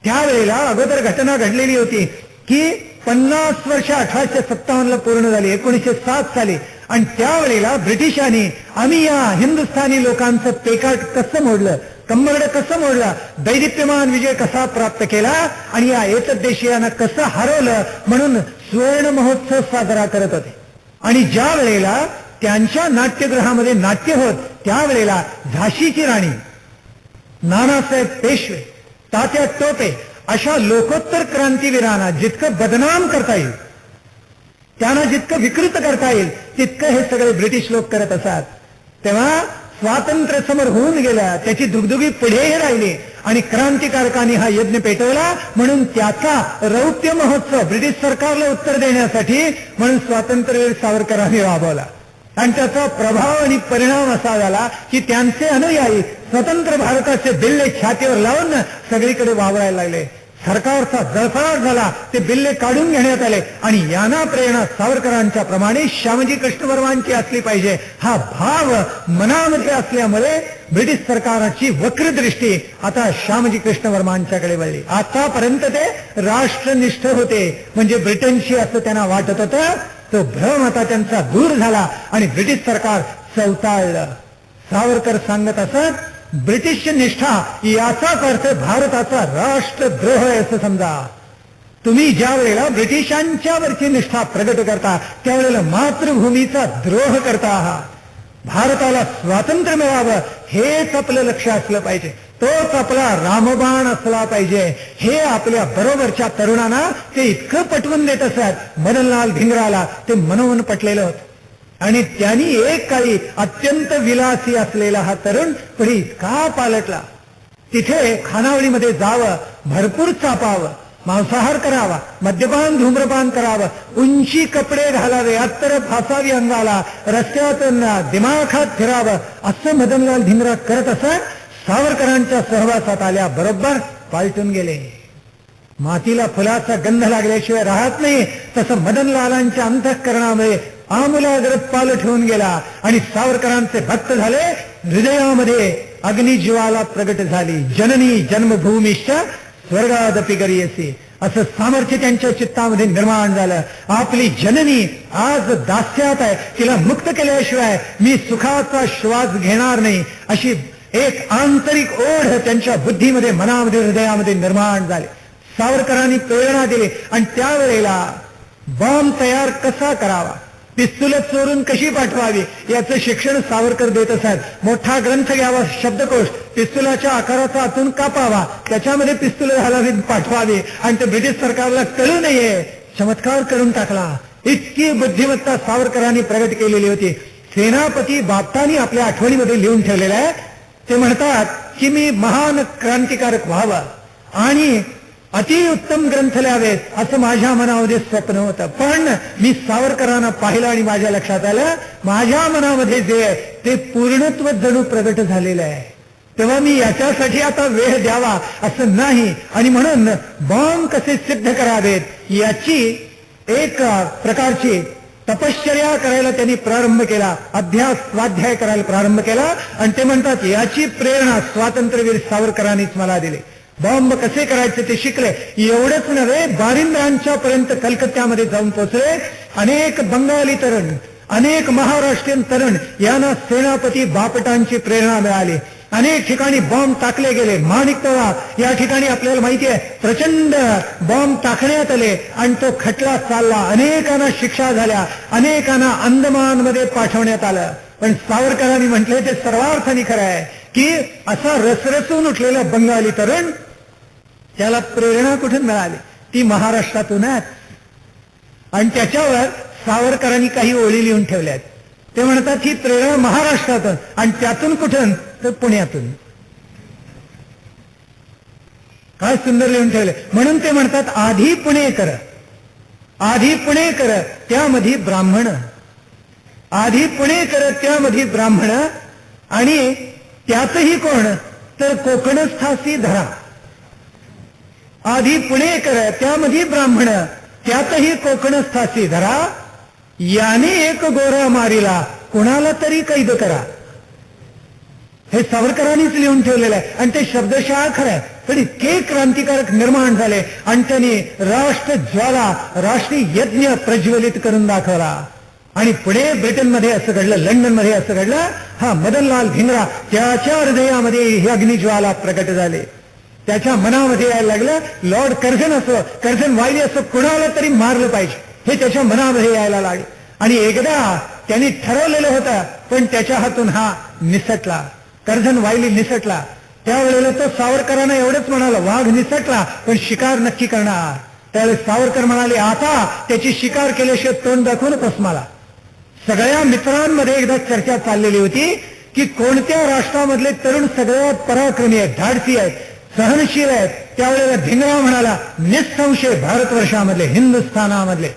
त्यावेळेला अगोदर घटना घडलेली होती की 50 वर्ष 1857 पूर्ण झाली, 1907 साली, आणि त्यावेळेला ब्रिटिशांनी आम्ही या हिंदुस्थानी लोकांचं पेकाट कसं मोडलं, कंबरड कसं मोडलं, दैदिप्यमान विजय कसा प्राप्त केला आणि या एतद्देशीयांना कसं हरवलं म्हणून सुवर्ण महोत्सव साजरा करत होते. आणि ज्या वेळेला त्यांच्या नाट्यगृहामध्ये नाट्य होत त्यावेळेला झाशीची राणी, नानासाहेब पेशवे, तात्या टोपे अशा लोकोत्तर क्रांतीवीरांना जितकं बदनाम करता येईल, त्यांना जितकं विकृत करता येईल तितकं हे सगळे ब्रिटिश लोक करत असतात. तेव्हा स्वातंत्र्य समर होऊन गेला, त्याची दुगदुगी पुढेही राहिली आणि क्रांतिकारकांनी हा यज्ञ पेटवला. म्हणून त्याचा रौप्य महोत्सव ब्रिटिश सरकारला उत्तर देण्यासाठी म्हणून स्वातंत्र्यवीर सावरकरांनी राबवला. आणि त्याचा प्रभाव आणि परिणाम असा झाला की त्यांचे अनुयायी स्वतंत्र भारताचे बिल्ले छातीवर लावून सगळीकडे वावरायला लागले. सरकारचा जळफळाट झाला, ते बिल्ले काढून घेण्यात आले आणि यांना प्रेरणा सावरकरांच्या प्रमाणे श्यामजी कृष्ण वर्मांची असली पाहिजे हा भाव मनामध्ये असल्यामुळे ब्रिटिश सरकारची वक्रदृष्टी आता श्यामजी कृष्ण वर्मांच्याकडे वळली. आतापर्यंत ते राष्ट्रनिष्ठ होते, म्हणजे ब्रिटनशी असं त्यांना वाटत होतं. तो भ्रम आता त्यांचा दूर झाला आणि ब्रिटिश सरकार चवताळलं. सावरकर सांगत असत, ब्रिटिश निष्ठा याचाच अर्थ भारताचा राष्ट्रद्रोह आहे असं समजा. तुम्ही ज्या वेळेला ब्रिटिशांच्यावरची निष्ठा प्रगट करता त्यावेळेला मातृभूमीचा द्रोह करता आहात. भारताला स्वातंत्र्य मिळावं हेच आपलं लक्ष असलं पाहिजे, तोच आपला रामबाण असला पाहिजे. हे आपल्या बरोबरच्या तरुणांना ते इतकं पटवून देत असत. मदनलाल धिंगराला ते मनोमन पटलेलं होतं आणि त्यांनी एक काळी अत्यंत विलासी असलेला हा तरुण पुढे इतका पालटला. तिथे खानावळीमध्ये जावं, भरपूर चापावं, मांसाहार करावा, मद्यपान धूम्रपान करावं, उंची कपडे घालावे, अत्तर फासावी अंगाला, रस्त्यातून दिमाखात फिरावं असं मदनलाल धिंगरा करत असत. सावरकरांच्या सहवासात आल्याबरोबर पालटून गेले. मातीला फुलाचा गंध लागल्याशिवाय राहत नाही तसं मदनलालांच्या अंतःकरणामुळे आमूलाग्र पाल ठेवून गेला आणि सावरकरांचे भक्त झाले. हृदयामध्ये अग्निज्वाला प्रगट झाली. जननी जन्मभूमीश्च स्वर्गादपि गरीयसी असं सामर्थ्य त्यांच्या चित्तामध्ये निर्माण झालं. आपली जननी आज दास्यात आहे, तिला मुक्त केल्याशिवाय मी सुखाचा श्वास घेणार नाही अशी एक आंतरिक ओढ त्यांच्या बुद्धीमध्ये, मनामध्ये, हृदयामध्ये निर्माण झाली. सावरकरांनी प्रेरणा दिली आणि त्यावेळेला बॉम्ब तयार कसा करावा, पिस्तूल चोरून कशी पाठवावी याचं शिक्षण सावरकर देत असत. मोठा ग्रंथ घ्यावा, शब्दकोश, पिस्तुलाच्या आकाराचा आतून कापावा, त्याच्यामध्ये पिस्तूल घालावी, पाठवावी आणि ते ब्रिटिश सरकारला कळू नये. चमत्कार करून टाकला. इतकी बुद्धिमत्ता सावरकरांनी प्रगट केलेली होती. सेनापती बापटांनी आपल्या आठवणीमध्ये लिहून ठेवलेलं आहे. ते म्हणतात की मी महान क्रांतिकारक व्हावं आणि अतिउत्तम ग्रंथ लिहावेत असं माझ्या मनामध्ये स्वप्न होतं. पण मी सावरकरांना पाहिलं आणि माझ्या लक्षात आलं माझ्या मनामध्ये जे आहे ते पूर्णत्व जणू प्रगट झालेलं आहे. तेव्हा मी याच्यासाठी आता वेळ द्यावा असं नाही. आणि म्हणून बॉम्ब कसे सिद्ध करावेत याची एक प्रकारची तपश्चर्या करायला त्यांनी प्रारंभ केला. अभ्यास स्वाध्याय करायला प्रारंभ केला आणि ते म्हणतात याची प्रेरणा स्वातंत्र्यवीर सावरकरांनीच मला दिली. बॉम्ब कसे करायचे ते शिकले. एवढंच नव्हे, बारिंद्रांच्या पर्यंत कलकत्त्यामध्ये जाऊन पोहोचले. अनेक बंगाली तरुण, अनेक महाराष्ट्रीयन तरुण यांना सेनापती बापटांची प्रेरणा मिळाली. अनेक ठिकाणी बॉम्ब टाकले गेले. माणिकतळा या ठिकाणी आपल्याला माहिती आहे प्रचंड बॉम्ब टाकण्यात आले आणि तो खटला चालला. अनेकांना शिक्षा झाल्या, अनेकांना अंदमानमध्ये पाठवण्यात आलं. पण सावरकरांनी म्हटले ते सर्वार्थाने खरं आहे की असा रसरसून उठलेला बंगाली तरुण त्याला प्रेरणा कुठून मिळाली, ती महाराष्ट्रातूनच. आणि त्याच्यावर सावरकरांनी काही ओळी लिहून ठेवल्यात. ते म्हणतात ही प्रेरणा महाराष्ट्रातून आणि त्यातून कुठून तर पुण्यातून. काय सुंदर लिहून ठेवले. म्हणून ते म्हणतात आधी पुणेकर, आधी पुणेकर त्यामध्ये ब्राह्मण, आधी पुणेकर त्यामध्ये ब्राह्मण आणि त्यातही कोण तर कोकणस्थासी धरा. आधी पुणेकर त्यामध्ये ब्राह्मण त्यातही कोकणस्थासी धरा. याने एक गोरा मारिला कुणाला तरी कैद करा. हे सावरकरांनीच लिहून ठेवलेलं आहे आणि ते शब्दशः खरं आहे. पण इतके क्रांतिकारक निर्माण झाले आणि त्यांनी राष्ट्रज्वाला, राष्ट्रीय यज्ञ प्रज्वलित करून दाखवला. आणि पुढे ब्रिटनमध्ये असं घडलं, लंडनमध्ये असं घडलं. हा मदनलाल धिंगरा त्याच्या हृदयामध्ये ही अग्निज्वाला प्रकट झाले. त्याच्या मनामध्ये यायला लागलं लॉर्ड कर्झन असो, कर्झन वायली असो, कुणाला तरी मारलं पाहिजे हे त्याच्या मनामध्ये यायला लागले. आणि एकदा त्यांनी ठरवलेलं होतं, पण त्याच्या हातून हा निसटला. कर्झन वायली निसटला. त्यावेळेला तो सावरकरांना एवढंच म्हणाला, वाघ निसटला पण शिकार नक्की करणार. त्यावेळेस सावरकर म्हणाले, आता त्याची शिकार केल्याशिवाय तोंड दाखवूनच मला. सगळ्या मित्रांमध्ये एकदा चर्चा चाललेली होती की कोणत्या राष्ट्रामधले तरुण सगळ्यात पराक्रमी आहेत, धाडसी आहेत, सहनशील आहेत. त्यावेळेला धिंगरा म्हणाला, निसंशय भारतवर्षामधले, हिंदुस्थानामधले.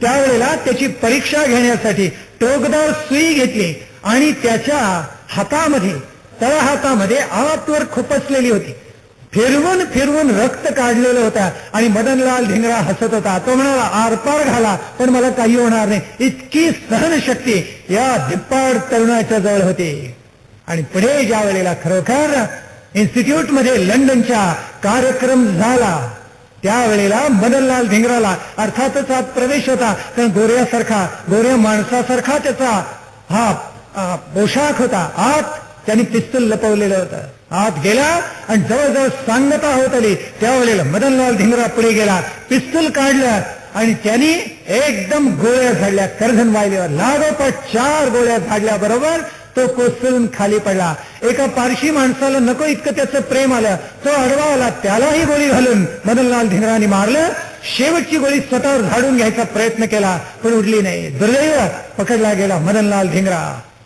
त्यावेळेला त्याची परीक्षा घेण्यासाठी टोकदार सुई घेतली आणि त्याच्या हातामध्ये, तळहातामध्ये आतवर खुपसलेली होती. फिरवून फिरवून रक्त काढलेलं होतं आणि मदनलाल धिंगरा हसत होता. तो म्हणाला, आरपार घाला पण मला काही होणार नाही. इतकी सहनशक्ती या धिप्पाड तरुणाच्या जवळ होती. आणि पुढे ज्या वेळेला खरोखर इन्स्टिट्यूटमध्ये लंडनच्या कार्यक्रम झाला, त्यावेळेला मदनलाल धिंगराला अर्थातच आत प्रवेश होता, कारण गोऱ्या माणसासारखा त्याचा हा पोशाख होता. आत त्यांनी पिस्तूल लपवलेलं होतं. आत गेला आणि जवळजवळ सांगता होत आली. त्यावेळेला मदनलाल धिंगरा पुढे गेला, पिस्तूल काढलं आणि त्यांनी एकदम गोळ्या झाडल्या कर्झन वायलीवर. लागोपाठ 4 गोळ्या झाडल्याबरोबर तो कोसळून खाली पडला. एका पारशी माणसाला नको इतकं त्याचं प्रेम आलं, तो आडवा आला, त्यालाही गोळी घालून मदनलाल धिंगराने मारलं. शेवटची गोळी स्वतःवर झाडून घ्यायचा प्रयत्न केला पण उडली नाही. दुर्दैव पकडला गेला मदनलाल धिंगरा.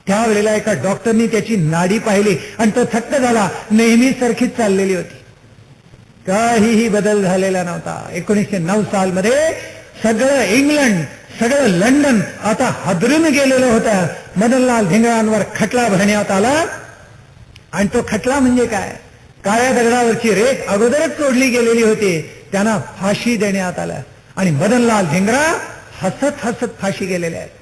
त्यावेळेला एका डॉक्टरनी त्याची नाडी पाहिली आणि तो थक्क झाला. नेहमीसारखीच चाललेली होती, काहीही बदल झालेला नव्हता. 1909 सालमध्ये सगळं इंग्लंड, सगळं लंडन आता हादरून गेलेलं होतं. मदनलाल धिंगरांवर खटला भरण्यात आला आणि तो खटला म्हणजे काय, काळ्या दगडावरची रेख अगोदरच तोडली गेलेली होती. त्यांना फाशी देण्यात आलं आणि मदनलाल धिंगरा हसत हसत फाशी गेलेले आहेत.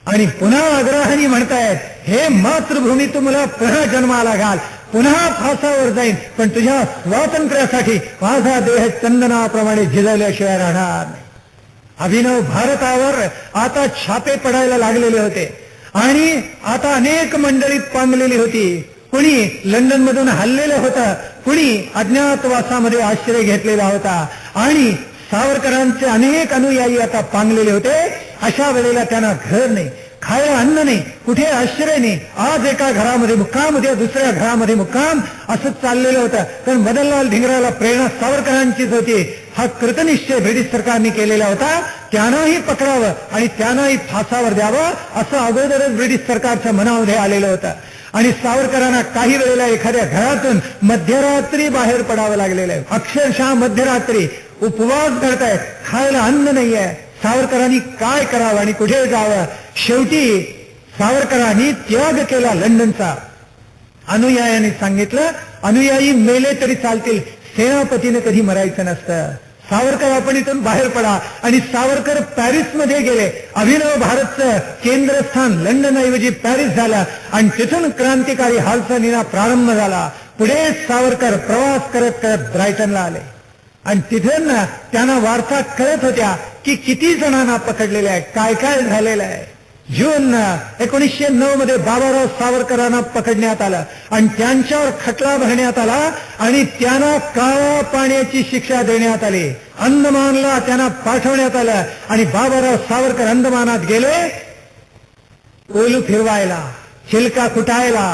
आणि पुन्हा आग्रहाने म्हणतायत, हे मातृभूमी तू मला पुन्हा जन्माला घाल, पुन्हा फासावर जाईन, पण तुझ्या स्वातंत्र्यासाठी माझा देह चंदनाप्रमाणे झिजवल्याशिवाय राहणार नाही. अभिनव भारतावर आता छापे पडायला लागलेले होते आणि आता अनेक मंडळी पांगलेली होती. कुणी लंडनमधून हल्लेलं होतं, कुणी अज्ञातवासामध्ये आश्रय घेतलेला होता आणि सावरकरांचे अनेक अनुयायी आता पांगलेले होते. अशा वेळेला त्यांना घर नाही, खायला अन्न नाही, कुठे आश्रय नाही. आज एका घरामध्ये मुक्काम, उद्या दुसऱ्या घरामध्ये मुक्काम, असं चाललेलं होतं. पण मदनलाल धिंगराला प्रेरणा सावरकरांचीच होती. हा कृतनिश्चय ब्रिटिश सरकारने केलेला होता, त्यांनाही पकडावं आणि त्यांनाही फासावर द्यावं, असं अगोदरच ब्रिटिश सरकारच्या मनामध्ये आलेलं होतं. आणि सावरकरांना काही वेळेला एखाद्या घरातून मध्यरात्री बाहेर पडावं लागलेलं आहे. अक्षरशः मध्यरात्री उपवास करतायत, खायला अन्न नाहीये. सावरकरांनी काय करावं आणि कुठे जावं. शेवटी सावरकरांनी त्याग केला लंडनचा. अनुयायांनी सांगितलं, अनुयायी मेले तरी चालतील, सेनापतीने कधी मरायचं नसतं. सावरकर आपण इथून बाहेर पडा. आणि सावरकर पॅरिसमध्ये गेले. अभिनव भारतचं केंद्रस्थान लंडनऐवजी पॅरिस झालं आणि तिथून क्रांतिकारी हालचालींना प्रारंभ झाला. पुढे सावरकर प्रवास करत करत ब्रायटनला आले आणि तिथून त्यांना वार्ता कळत होत्या की किती जणांना पकडलेले आहे, काय काय झालेलं आहे. जून 1909 मध्ये बाबाराव सावरकरांना पकडण्यात आलं आणि त्यांच्यावर खटला भरण्यात आला आणि त्यांना काळ्या पाण्याची शिक्षा देण्यात आली. अंदमानला त्यांना पाठवण्यात आलं आणि बाबाराव सावरकर अंदमानात गेले कोलू फिरवायला, चिलका कुटायला,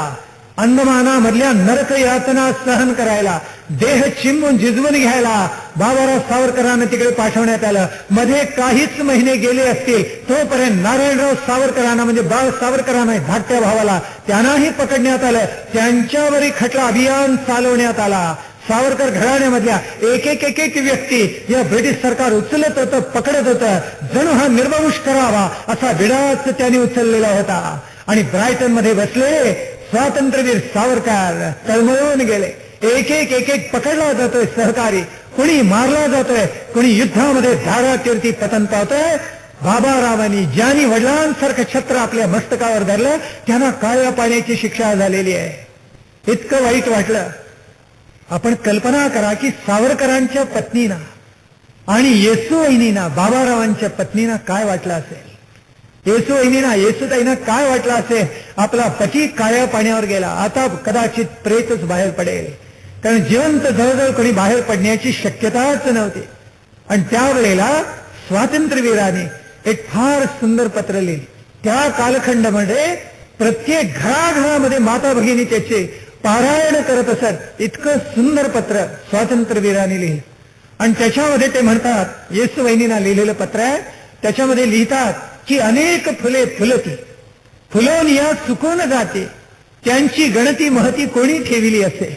अंदमानामधल्या नरक यातना सहन करायला, देह चिंबून झिजवून घ्यायला बाबाराव सावरकरांना तिकडे पाठवण्यात आलं. मध्ये काहीच महिने गेले असतील तोपर्यंत नारायणराव सावरकरांना म्हणजे बाळ सावरकरांना धाकट्या भावाला त्यांनाही पकडण्यात आलं. त्यांच्यावरही खटला अभियान चालवण्यात आला. सावरकर घराण्यामधल्या एक एक व्यक्ती या ब्रिटिश सरकार उचलत होतं, पकडत होतं. जणू हा निर्वंश करावा असा विडाच त्यांनी उचललेला होता. आणि ब्रायटनमध्ये बसले स्वातंत्र्यवीर सावरकर तळमळून गेले. एक एक पकडला जातोय सहकारी, कुणी मारला जातोय, कुणी युद्धामध्ये धारातीर्थी पतन पावतोय. बाबारावांनी ज्यांनी वडिलांसारखं छत्र आपल्या मस्तकावर धरलं त्यांना काळ्या पाण्याची शिक्षा झालेली आहे. इतकं वाईट वाटलं. आपण कल्पना करा की सावरकरांच्या पत्नीना आणि येसूवहिनीना, बाबारावांच्या पत्नीना काय वाटलं असेल. येसूवहिनीना, येसूताईंना काय वाटलं असेल, आपला पती काळ्या पाण्यावर गेला, आता कदाचित प्रेतच बाहेर पडेल. कारण जिवंत जवळजवळ कोणी बाहेर पडण्याची शक्यताच नव्हती. आणि त्यावेळेला स्वातंत्र्यवीराने एक फार सुंदर पत्र लिहिले. त्या कालखंडामध्ये प्रत्येक घराघरामध्ये माता भगिनी त्याचे पारायण करत असत. इतकं सुंदर पत्र स्वातंत्र्यवीरांनी लिहिलं. आणि त्याच्यामध्ये ते म्हणतात, येसू वहिनींना लिहिलेलं पत्र आहे, त्याच्यामध्ये लिहितात की अनेक फुले फुलती, फुलोन या सुकून जाते, त्यांची गणती महती कोणी ठेविली असे.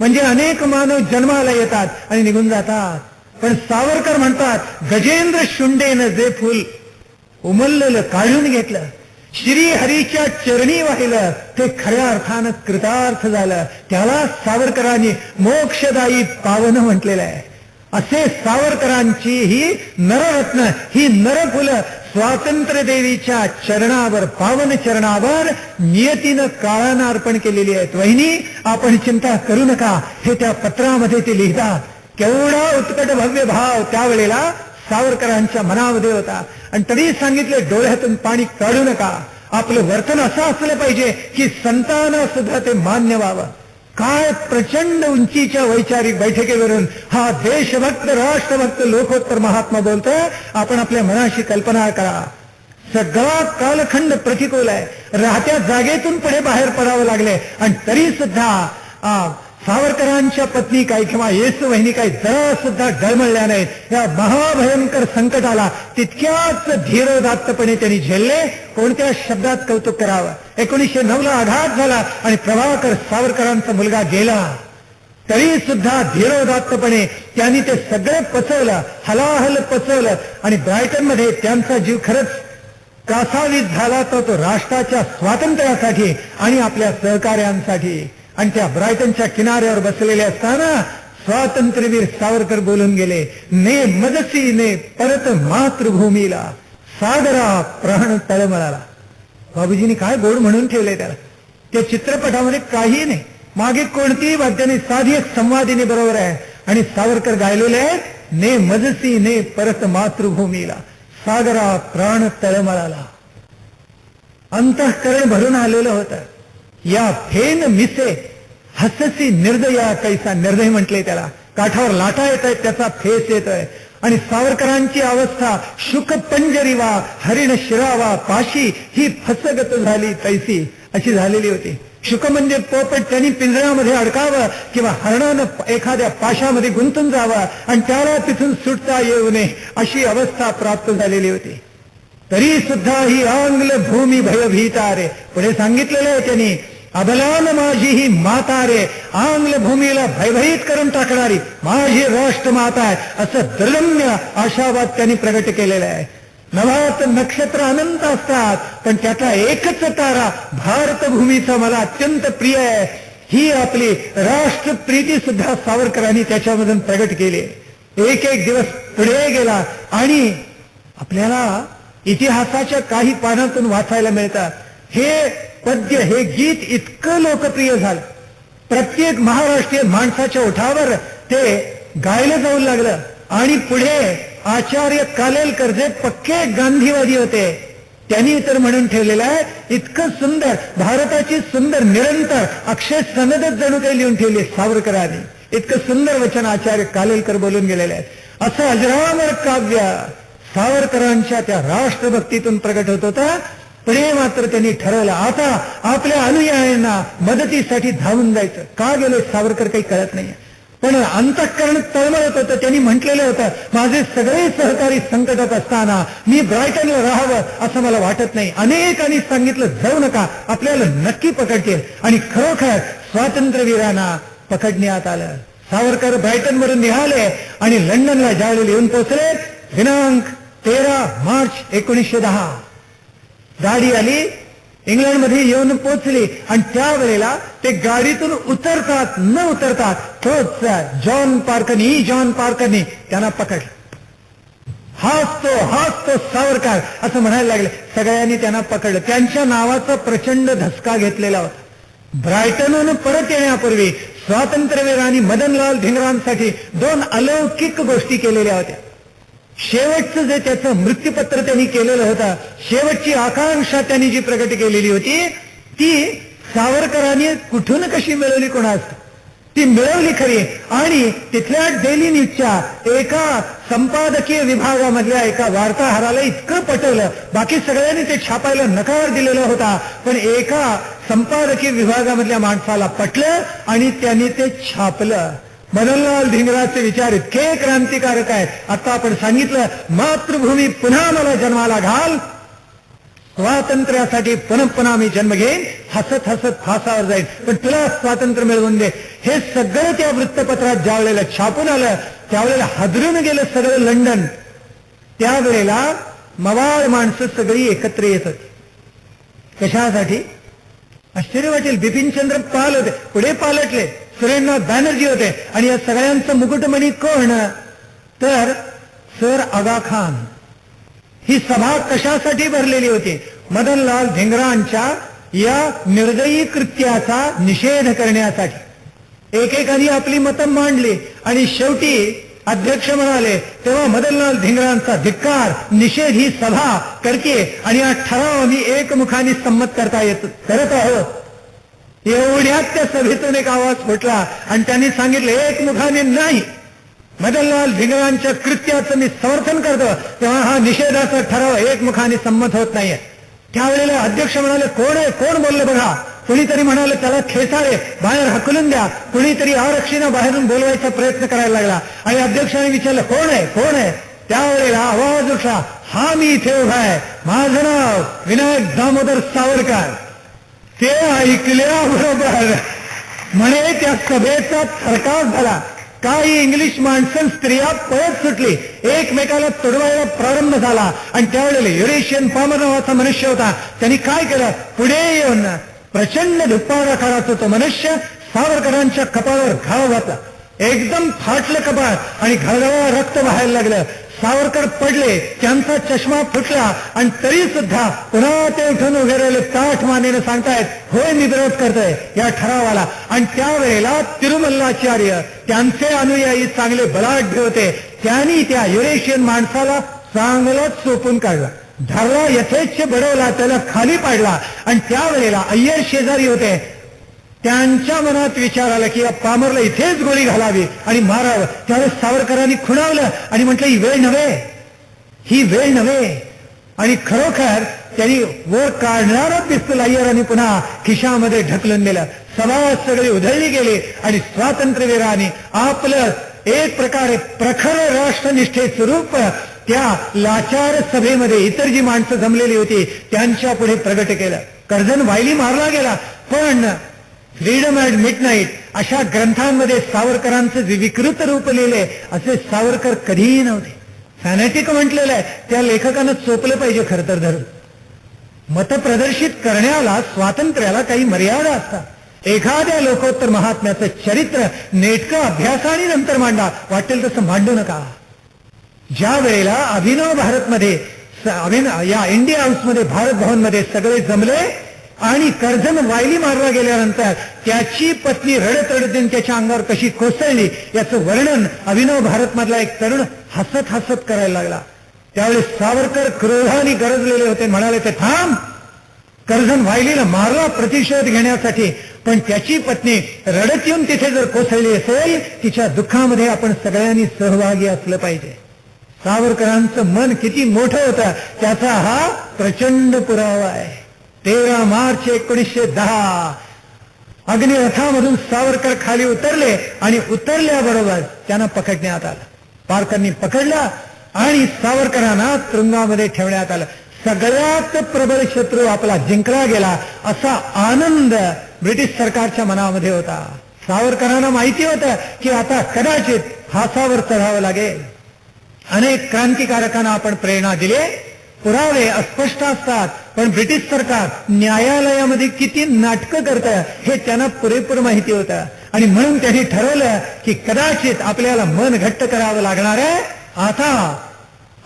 म्हणजे अनेक मानव जन्माला येतात आणि निघून जातात, पण सावरकर म्हणतात, गजेंद्र शुंडेनं जे फुल उमललेलं काढून घेतलं, श्री हरीच्या चरणी वाहिलं, ते खऱ्या अर्थानं कृतार्थ झालं. त्याला सावरकरांनी मोक्षदायी पावन म्हटलेलं आहे. असे सावरकरांची ही नररत्न, ही नरफुलं स्वातंत्र्य देवीच्या चरणावर, पावन चरणावर नियतीनं काळानं अर्पण केलेली आहेत. वहिनी, आपण चिंता करू नका, हे त्या पत्रामध्ये ते लिहितात. केवढा उत्कट भव्य भाव त्यावेळेला सावरकरांच्या मनामध्ये होता. आणि तरी सांगितले, डोळ्यातून पाणी काढू नका. आपलं वर्तन असं असलं पाहिजे की संतांना सुद्धा ते मान्य व्हावं. काय प्रचंड उंचीच्या वैचारिक बैठकीवरून हा देशभक्त, राष्ट्रभक्त, लोकोत्तर महात्मा बोलतोय. आपण आपल्या मनाशी कल्पना करा. सगळा कालखंड प्रतिकूल आहे. राहत्या जागेतून पुढे बाहेर पडावं लागले, आणि तरी सुद्धा सावरकरांच्या पत्नी काही किंवा येसू वहिनी काही जरा सुद्धा डळमळल्या नाहीत. या महाभयंकर संकटाला तितक्याच धीरोदात्तपणे त्यांनी झेलले. कोणत्या शब्दात कौतुक करावं. 1909 आघात झाला आणि प्रभाकर सावरकरांचा मुलगा गेला, तरी सुद्धा धीरोदात्तपणे त्यांनी ते सगळं पचवलं, हलाहल पचवलं. आणि ब्रायटनमध्ये त्यांचा जीव खरंच कासावीस झाला, तो राष्ट्राच्या स्वातंत्र्यासाठी आणि आपल्या सहकार्यांसाठी. आणि त्या ब्रायटनच्या किनाऱ्यावर बसलेले असताना स्वातंत्र्यवीर सावरकर बोलून गेले, ने मजसी ने परत मातृभूमीला, सागरा प्राण तळमळाला. बाबूजींनी काय गोड म्हणून ठेवले त्याला. त्या चित्रपटामध्ये काही नाही, मागे कोणतीही वाद्य नाही, साधी एक संवादिनी बरोबर आहे. आणि सावरकर गायलेले आहेत, ने मजसी ने परत मातृभूमीला, सागरा प्राण तळमळाला. अंतःकरण भरून आलेलं होतं. या फेन मिसे हससी निर्दया कैसा, निर्दय म्हटले त्याला. काठावर लाटा येत आहेत, त्याचा फेस येतोय. आणि सावरकरांची अवस्था शुक पंजरीवा हरिण शिरावा पाशी, ही फसगत झाली तैसी, अशी झालेली होती. शुक म्हणजे पोपट, त्यांनी पिंजऱ्यामध्ये अडकावं किंवा हरणानं एखाद्या पाशामध्ये गुंतून जावं आणि त्याला तिथून सुटता येऊ नये, अशी अवस्था प्राप्त झालेली होती. तरी सुद्धा ही आंग्ल भूमी भयभीता रे. पुढे सांगितलेलं आहे त्यांनी, अबलान माझी ही माता रे, आंग्ल भूमीला भयभीत करून टाकणारी माझी राष्ट्रमाता आहे, असं दृढम्य आशावाद त्यांनी प्रगट केलेला आहे. नभात नक्षत्र अनंत असतात, पण त्यातला एकच तारा भारतभूमीचा मला अत्यंत प्रिय आहे, ही आपली राष्ट्रप्रीती सुद्धा सावरकरांनी त्याच्यामधून प्रगट केली. एक एक दिवस पुढे गेला आणि आपल्याला इतिहासाच्या काही पानातून वाचायला मिळतात. हे पद्य, हे गीत इतकं लोकप्रिय झालं, प्रत्येक महाराष्ट्रीय माणसाच्या ओठावर ते गायलं जाऊ लागलं. आणि पुढे आचार्य कालेलकर, जे पक्के गांधीवादी होते, त्यांनी तर म्हणून ठेवलेलं आहे, इतकं सुंदर, भारताची सुंदर निरंतर अक्षय सनदच जणू काही लिहून ठेवली सावरकरांनी. इतकं सुंदर वचन आचार्य कालेलकर बोलून गेलेले आहे. असं अजरामर काव्य सावरकरांच्या त्या राष्ट्रभक्तीतून प्रगट होत होतं. पुढे मात्र त्यांनी ठरवलं, आता आपल्या अनुयायांना मदतीसाठी धावून जायचं. का गेले सावरकर काही कळत नाही, पण अंतःकरण तळमळत होतं. त्यांनी म्हटलेलं होतं, माझे सगळे सहकारी संकटात असताना मी ब्रायटनला राहावं असं मला वाटत नाही. अनेकांनी सांगितलं, जाऊ नका, आपल्याला नक्की पकडतील. आणि खरोखर स्वातंत्र्यवीरांना पकडण्यात आलं. सावरकर ब्रायटनवरून निघाले आणि लंडनला ज्यावेळी येऊन पोहोचले, दिनांक 13 मार्च 1910 गाडी आली, इंग्लंडमध्ये येऊन पोहोचली. आणि त्यावेळेला ते गाडीतून उतरतात न उतरतात तोच जॉन पार्करनी त्यांना पकडलं. हाच तो सावरकर असं म्हणायला लागले. सगळ्यांनी त्यांना पकडलं. त्यांच्या नावाचा प्रचंड धसका घेतलेला होता. ब्रायटनहून परत येण्यापूर्वी स्वातंत्र्यवीरांनी मदनलाल धिंगरांसाठी 2 अलौकिक गोष्टी केलेल्या होत्या. शेवटचं जे त्याचं मृत्यूपत्र त्यांनी केलेलं होतं, शेवटची आकांक्षा त्यांनी जी प्रगट केलेली होती, ती सावरकरांनी कुठून कशी मिळवली कोणास. ती मिळवली खरी, आणि तिथल्या डेली न्यूजच्या एका संपादकीय विभागामधल्या एका वार्ताहराला इतकं पटवलं, बाकी सगळ्यांनी ते छापायला नकार दिलेला होता, पण एका संपादकीय विभागामधल्या माणसाला पटलं आणि त्यांनी ते छापलं. मदनलाल धिंगराचे विचार इतके क्रांतिकारक आहेत. आता आपण सांगितलं, मातृभूमी पुन्हा मला जन्माला घाल, स्वातंत्र्यासाठी पुन्हा मी जन्म घेईन, हसत हसत फासावर जाईल, पण तुला स्वातंत्र्य मिळवून दे. हे सगळं त्या वृत्तपत्रात ज्या वेळेला छापून आलं, त्यावेळेला हादरून गेलं सगळं लंडन. त्यावेळेला मवाळ माणसं सगळी एकत्र येत होती. कशासाठी? आश्चर्य वाटेल, बिपिनचंद्र पाल होते, पुढे पालटले, सुरेंद्रनाथ बॅनर्जी होते, आणि या सगळ्यांचं मुकुटमणी कोण? तर सर आगा खान. ही सभा कशासाठी भरलेली होती? मदनलाल धिंगरांच्या या निर्दयी कृत्याचा निषेध करण्यासाठी. एकेकाने आपली मतं मांडली आणि शेवटी अध्यक्ष म्हणाले, तेव्हा मदनलाल धिंगरांचा धिक्कार, निषेध ही सभा करते आणि हा ठराव आम्ही एकमुखाने संमत करत आहोत. एवढ्यात त्या सभेतून एक आवाज फुटला आणि त्यांनी सांगितलं, एकमुखाने नाही, मदनलाल धिंगरांच्या कृत्याचं मी समर्थन करतो, तेव्हा हा निषेधाचा ठराव एकमुखाने संमत होत नाहीये. त्यावेळेला अध्यक्ष म्हणाले, कोण आहे, कोण बोलले बघा. कुणीतरी म्हणाले, त्याला खेसाळे बाहेर हकलून द्या. कुणीतरी आरक्षीनं बाहेरून बोलवायचा प्रयत्न करायला लागला आणि अध्यक्षाने विचारलं, कोण आहे, कोण आहे. त्यावेळेला आवाज उठला, हा मी इथे उभा आहे, माझं नाव विनायक दामोदर सावरकर. ते ऐकल्याबरोबर म्हणे त्या सभेचा थरकाप झाला. काही इंग्लिश माणसं, स्त्रिया पळत सुटली, एकमेकाला तुडवायला प्रारंभ झाला. आणि त्यावेळेला युरेशियन पामर नावाचा मनुष्य होता, त्यांनी काय केलं, पुढे येऊन प्रचंड धुप्पाड आकाराचा तो मनुष्य सावरकरांच्या कपाळावर घाव घातला. एकदम फाटलं कपाळ आणि घळघळा रक्त व्हायला लागलं. सावरकर पडले, त्यांचा चष्मा फुटला, आणि तरी सुद्धा पुन्हा ते उठून उभे राहिले, ताठ मानेने सांगतायत, होय मी विरोध करतोय या ठरावाला. आणि त्यावेळेला तिरुमल्लाचार्य, त्यांचे अनुयायी चांगले बलाढ्य होते, त्यांनी त्या युरेशियन माणसाला चांगलाच चोपून काढला, धरला, यथेच्छ बडवला, त्याला खाली पाडला. आणि त्यावेळेला अय्यर शेजारी होते, त्यांच्या मनात विचार आला की या पामरला इथेच गोळी घालावी आणि मारावं. त्यावेळेस सावरकरांनी खुणावलं आणि म्हटलं, ही वेळ नव्हे, ही वेळ नव्हे. आणि खरोखर त्यांनी वर काढणारा पिस्तूल अय्यरांनी पुन्हा खिशामध्ये ढकलून दिलं. सभा सगळी उधळली गेली आणि स्वातंत्र्यवीरांनी आपलं एक प्रकारे प्रखर राष्ट्रनिष्ठेचं रूप त्या लाचार सभेमध्ये इतर जी माणसं जमलेली होती त्यांच्या पुढे प्रगट केलं. कर्झन वायली मारला गेला, पण फ्रीडम ॲट मिडनाईट अशा ग्रंथांमध्ये सावरकरांचं जे विकृत रूप लिहिले, असे सावरकर कधीही नव्हते. फॅनेटिक म्हटलेलं आहे, त्या लेखकानं चोपलं पाहिजे खरं तर धरून. मत प्रदर्शित करण्याला, स्वातंत्र्याला काही मर्यादा असतात. एखाद्या लोकोत्तर महात्म्याचं चरित्र नेटकं अभ्यासाने नंतर मांडा, वाटेल तसं मांडू नका. ज्या वेळेला अभिनव भारतमध्ये या इंडिया हाऊसमध्ये, भारत भवनमध्ये सगळे जमले आणि कर्झन वायली मारला गेल्यानंतर त्याची पत्नी रडत रडत त्याच्या अंगावर कशी कोसळली याचं वर्णन अभिनव भारत मधला एक तरुण हसत हसत करायला लागला. त्यावेळेस सावरकर क्रोधाने गरजलेले होते, म्हणाले, ते थांब, कर्झन वायलीला मारला प्रतिशोध घेण्यासाठी, पण त्याची पत्नी रडत येऊन तिथे जर कोसळली असेल, तिच्या दुःखामध्ये आपण सगळ्यांनी सहभागी असलं पाहिजे. सावरकरांचं मन किती मोठं होतं त्याचा हा प्रचंड पुरावा आहे. 13 मार्च 1910 अग्निरथामधून सावरकर खाली उतरले आणि उतरल्याबरोबर त्यांना पकडण्यात आलं. पारकरांनी पकडला आणि सावरकरांना तुरुंगामध्ये ठेवण्यात आलं. सगळ्यात प्रबळ शत्रू आपला जिंकला गेला असा आनंद ब्रिटिश सरकारच्या मनामध्ये होता. सावरकरांना माहिती होतं की आता कदाचित फासावर चढावं लागेल. अनेक क्रांतिकारकांना आपण प्रेरणा दिली, पुरावे अस्पष्ट असतात, पण ब्रिटिश सरकार न्यायालयामध्ये किती नाटकं करतं हे त्यांना पुरेपूर माहिती होतं. आणि म्हणून त्यांनी ठरवलं की कदाचित आपल्याला मन घट्ट करावं लागणार आहे. आता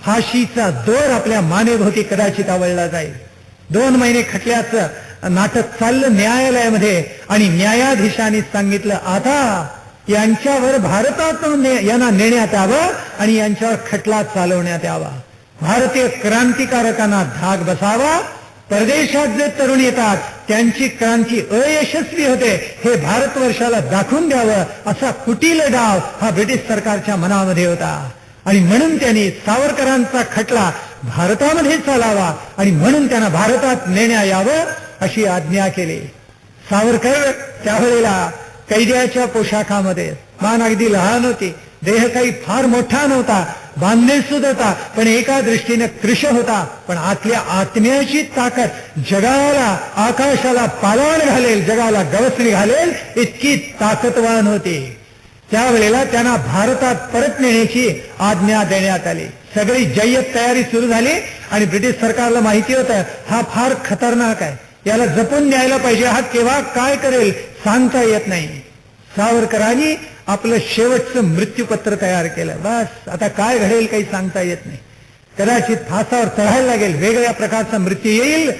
फाशीचा दोर आपल्या मानेभोवती कदाचित आवळला जाईल. 2 महिने खटल्याचं नाटक चाललं न्यायालयामध्ये आणि न्यायाधीशांनी सांगितलं, आता यांच्यावर भारतातून यांना नेण्यात यावं आणि यांच्यावर खटला चालवण्यात यावा. भारतीय क्रांतिकारकांना धाक बसावा परदेशात जे तरुण येतात त्यांची क्रांती अयशस्वी होते हे भारतवर्षाला दाखवून द्यावं असा कुटील डाव हा ब्रिटिश सरकारच्या मनामध्ये होता. आणि म्हणून त्यांनी सावरकरांचा खटला भारतामध्ये चालावा आणि म्हणून त्यांना भारतात नेण्यात यावं अशी आज्ञा केली. सावरकर त्यावेळेला कैद्याच्या पोशाखामध्ये, मान अगदी लहान होती, देह काही फार मोठा नव्हता, बांधेसूद होता, पण एका दृष्टीने कृश होता, पण आतल्या आत्म्याची ताकद जगाला, आकाशाला पालाण घालेल, जगाला गवसणी घालेल इतकी ताकदवान होती. त्यावेळेला त्यांना भारतात परत नेण्याची आज्ञा देण्यात आली. सगळी जय्यत तयारी सुरू झाली आणि ब्रिटिश सरकारला माहिती होतं हा फार खतरनाक आहे, याला जपून न्यायला पाहिजे, हा केव्हा काय करेल सांगता येत नाही. सावरकरांनी आपलं शेवटचं मृत्यूपत्र तयार केलं. बस आता काय घडेल काही सांगता येत नाही, कदाचित फासावर चढायला लागेल, वेगळ्या प्रकारचा मृत्यू येईल,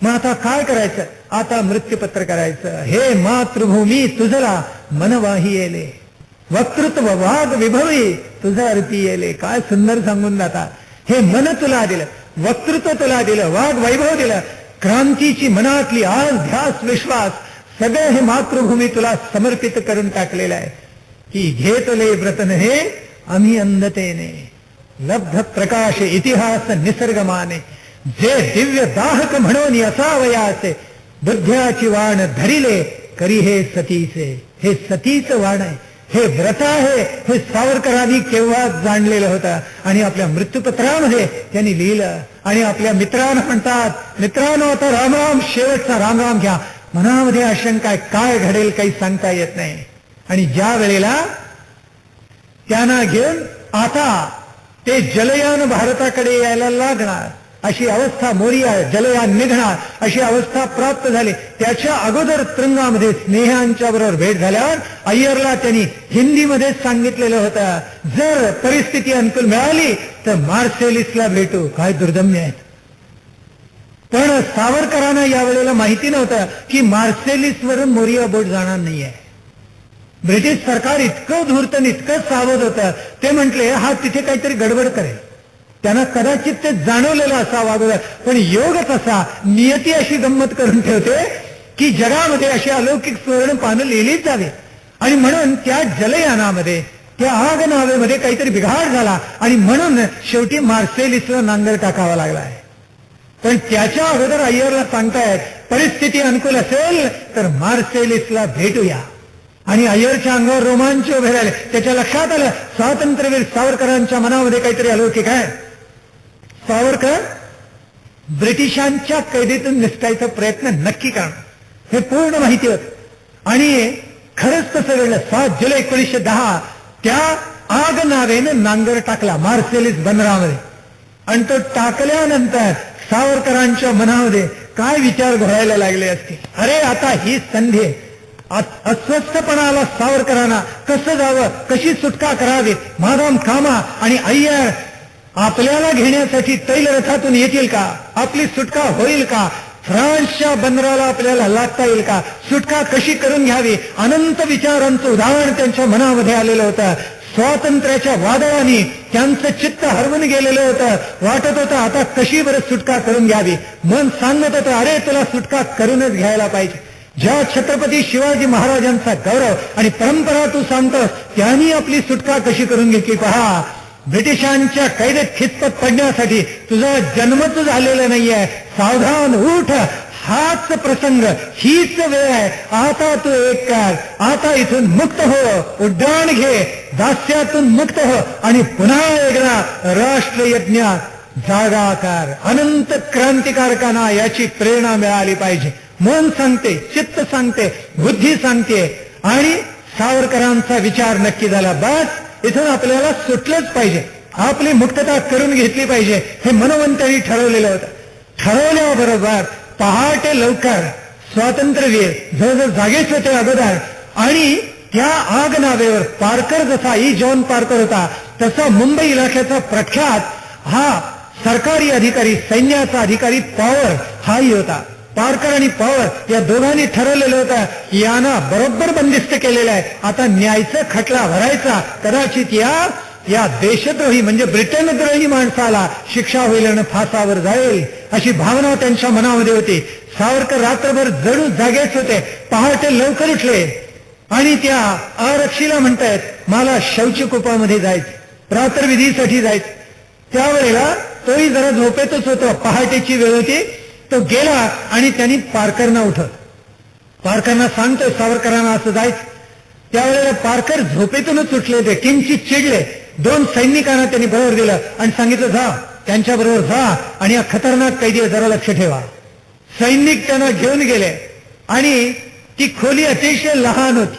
मग आता काय करायचं, आता मृत्यूपत्र करायचं. हे मातृभूमी तुझला मनवाही येले, वक्तृत्व वाघ विभवी तुझा अर्थी येले. काय सुंदर सांगून जाता. हे मन तुला दिलं, वक्तृत्व तुला दिलं, वाघ वैभव दिलं, क्रांतीची मनातली आस ध्यास विश्वास सगळं हे मातृभूमी तुला समर्पित करून टाकलेलं आहे. की घेतले व्रतन हे आम्ही अंधतेने, लब्ध प्रकाश इतिहास निसर्गमाने, जे दिव्य दाहक म्हणून असावयाचे, बुद्ध्याची वाण धरिले करी हे सतीचे. हे सतीचं वाण आहे, हे व्रत आहे, हे सावरकरांनी केव्हा जाणलेलं होतं आणि आपल्या मृत्यूपत्रामध्ये त्यांनी लिहिलं. आणि आपल्या मित्रांना म्हणतात, मित्रांनो आता रामराम, शेवटचा रामराम घ्या. मनामध्ये आशंका आहे, काय घडेल काही सांगता येत नाही. आणि ज्या वेळेला त्यांना घेऊन आता ते जलयान भारताकडे यायला लागणार अशी अवस्था, मोरिया जलयान निघणार अशी अवस्था प्राप्त झाली. त्याच्या अगोदर तुरुंगामध्ये स्नेहांच्या बरोबर भेट झाल्यावर अय्यरला त्यांनी हिंदीमध्ये सांगितलेलं होतं, जर परिस्थिती अनुकूल मिळाली तर मार्सेलिसला भेटू. काय दुर्दम्य आहेत. पण सावरकरांना यावेळेला माहिती नव्हतं की मार्सेलिसवरून मोरिया बोट जाणार नाहीये. ब्रिटिश सरकार इतकं धूर्त इतकं सावध होतं, ते म्हटले हा तिथे काहीतरी गडबड करेल. त्यांना कदाचित ते जाणवलेलं असावं अगोदर, पण योगच असा, नियती अशी गंमत करून ठेवते की जगामध्ये अशी अलौकिक सुवर्ण पानं लिहिलीच जावी. आणि म्हणून त्या जलयानामध्ये, त्या आग नावेमध्ये काहीतरी बिघाड झाला आणि म्हणून शेवटी मार्सेलिसला नांगर टाकावा लागला आहे. पण त्याच्या अगोदर अय्यरला सांगतायत परिस्थिती अनुकूल असेल तर मार्सेलिसला भेटूया. आणि अय्यरच्या अंगावर रोमांच उभे राहिले. त्याच्या लक्षात आलं स्वातंत्र्यवीर सावरकरांच्या मनामध्ये काहीतरी अलौकिक आहे. सावरकर ब्रिटिशांच्या कैदेतून निसटायचा प्रयत्न नक्की करणार हे पूर्ण माहिती होत. आणि खरंच तसं घडलं. 7 जुलै 1910 त्या आग नावेनं नांगर टाकला मार्सेलिस बंदरामध्ये. आणि तो टाकल्यानंतर सावरकरांच्या मनामध्ये काय विचार घोळायला लागले असते. अरे आता ही संधी, अस्वस्थपणा आला सावरकरांना, कसं जावं, कशी सुटका करावी. मादाम कामा आणि अय्यर आपल्याला घेण्यासाठी तैलरथातून येतील का, आपली सुटका होईल का, फ्रान्सच्या बंदराला आपल्याला लागता येईल का, सुटका कशी करून घ्यावी, अनंत विचारांचं उदाहरण त्यांच्या मनामध्ये आलेलं होतं. स्वातंत्र्याच्या वादळाने त्यांचं चित्त हरवून गेलेलं होतं. वाटत होतं आता कशी बरं सुटका करून घ्यावी. मन सांगत होतं अरे तुला सुटका करूनच घ्यायला पाहिजे. ज्या छत्रपती शिवाजी महाराजांचा गौरव आणि परंपरा तू सांगतोस त्यांनी आपली सुटका कशी करून घेतली पहा. ब्रिटिशांच्या कैदेत खितपत पडण्यासाठी तुझा जन्मच झालेला नाहीये. सावधान उठ, हाच प्रसंग, हीच वेळ आहे. आता तू एक कर, आता इथून मुक्त हो, उड्डाण घे, दास्यातून मुक्त हो आणि पुन्हा एकदा राष्ट्रयज्ञात जागा कर. अनंत क्रांतिकारकांना याची प्रेरणा मिळाली पाहिजे. मन सांगते, चित्त सांगते, बुद्धी सांगते. आणि सावरकरांचा विचार नक्की झाला, बस इथून आपल्याला सुटलंच पाहिजे, आपली मुक्तता करून घेतली पाहिजे. हे मनोवंतांनी ठरवलेलं होतं. ठरवल्याबरोबर पहाटे लवकर स्वातंत्र्यवीर जवळजवळ जागेच होते अगोदर. आणि त्या आग नावेवर पारकर जसा जॉन पारकर होता तसा मुंबई इलाख्याचा प्रख्यात हा सरकारी अधिकारी, सैन्याचा अधिकारी पॉवर हाही होता. पारकर आणि पॉवर या दोघांनी ठरवलेलं होतं यांना बरोबर बंदिस्त केलेलं आहे. आता न्यायचं खटला भरायचा. कदाचित या या देशद्रोही म्हणजे ब्रिटनद्रोही माणसाला शिक्षा होईल आणि फासावर जाईल अशी भावना त्यांच्या मनामध्ये होती. सावरकर रात्रभर जणू जागेच होते. पहाटे लवकर उठले आणि त्या आरक्षीला म्हणतायत मला शौचकूपामध्ये जायचं, प्रातर्विधीसाठी जायचं. त्यावेळेला तोही जरा झोपेतच होतो. पहाटेची वेळ होती. तो गेला आणि त्यांनी पारकरना उठवलं. पारकरना सांगतो सावरकरांना असं जायचं. त्यावेळेला पारकर झोपेतूनच उठले होते. किंचित चिडले. 2 सैनिकांना त्यांनी बरोबर दिलं आणि सांगितलं जा त्यांच्याबरोबर जा आणि या खतरनाक कैदी जरा लक्ष ठेवा. सैनिक त्यांना घेऊन गेले आणि ती खोली अतिशय लहान होती.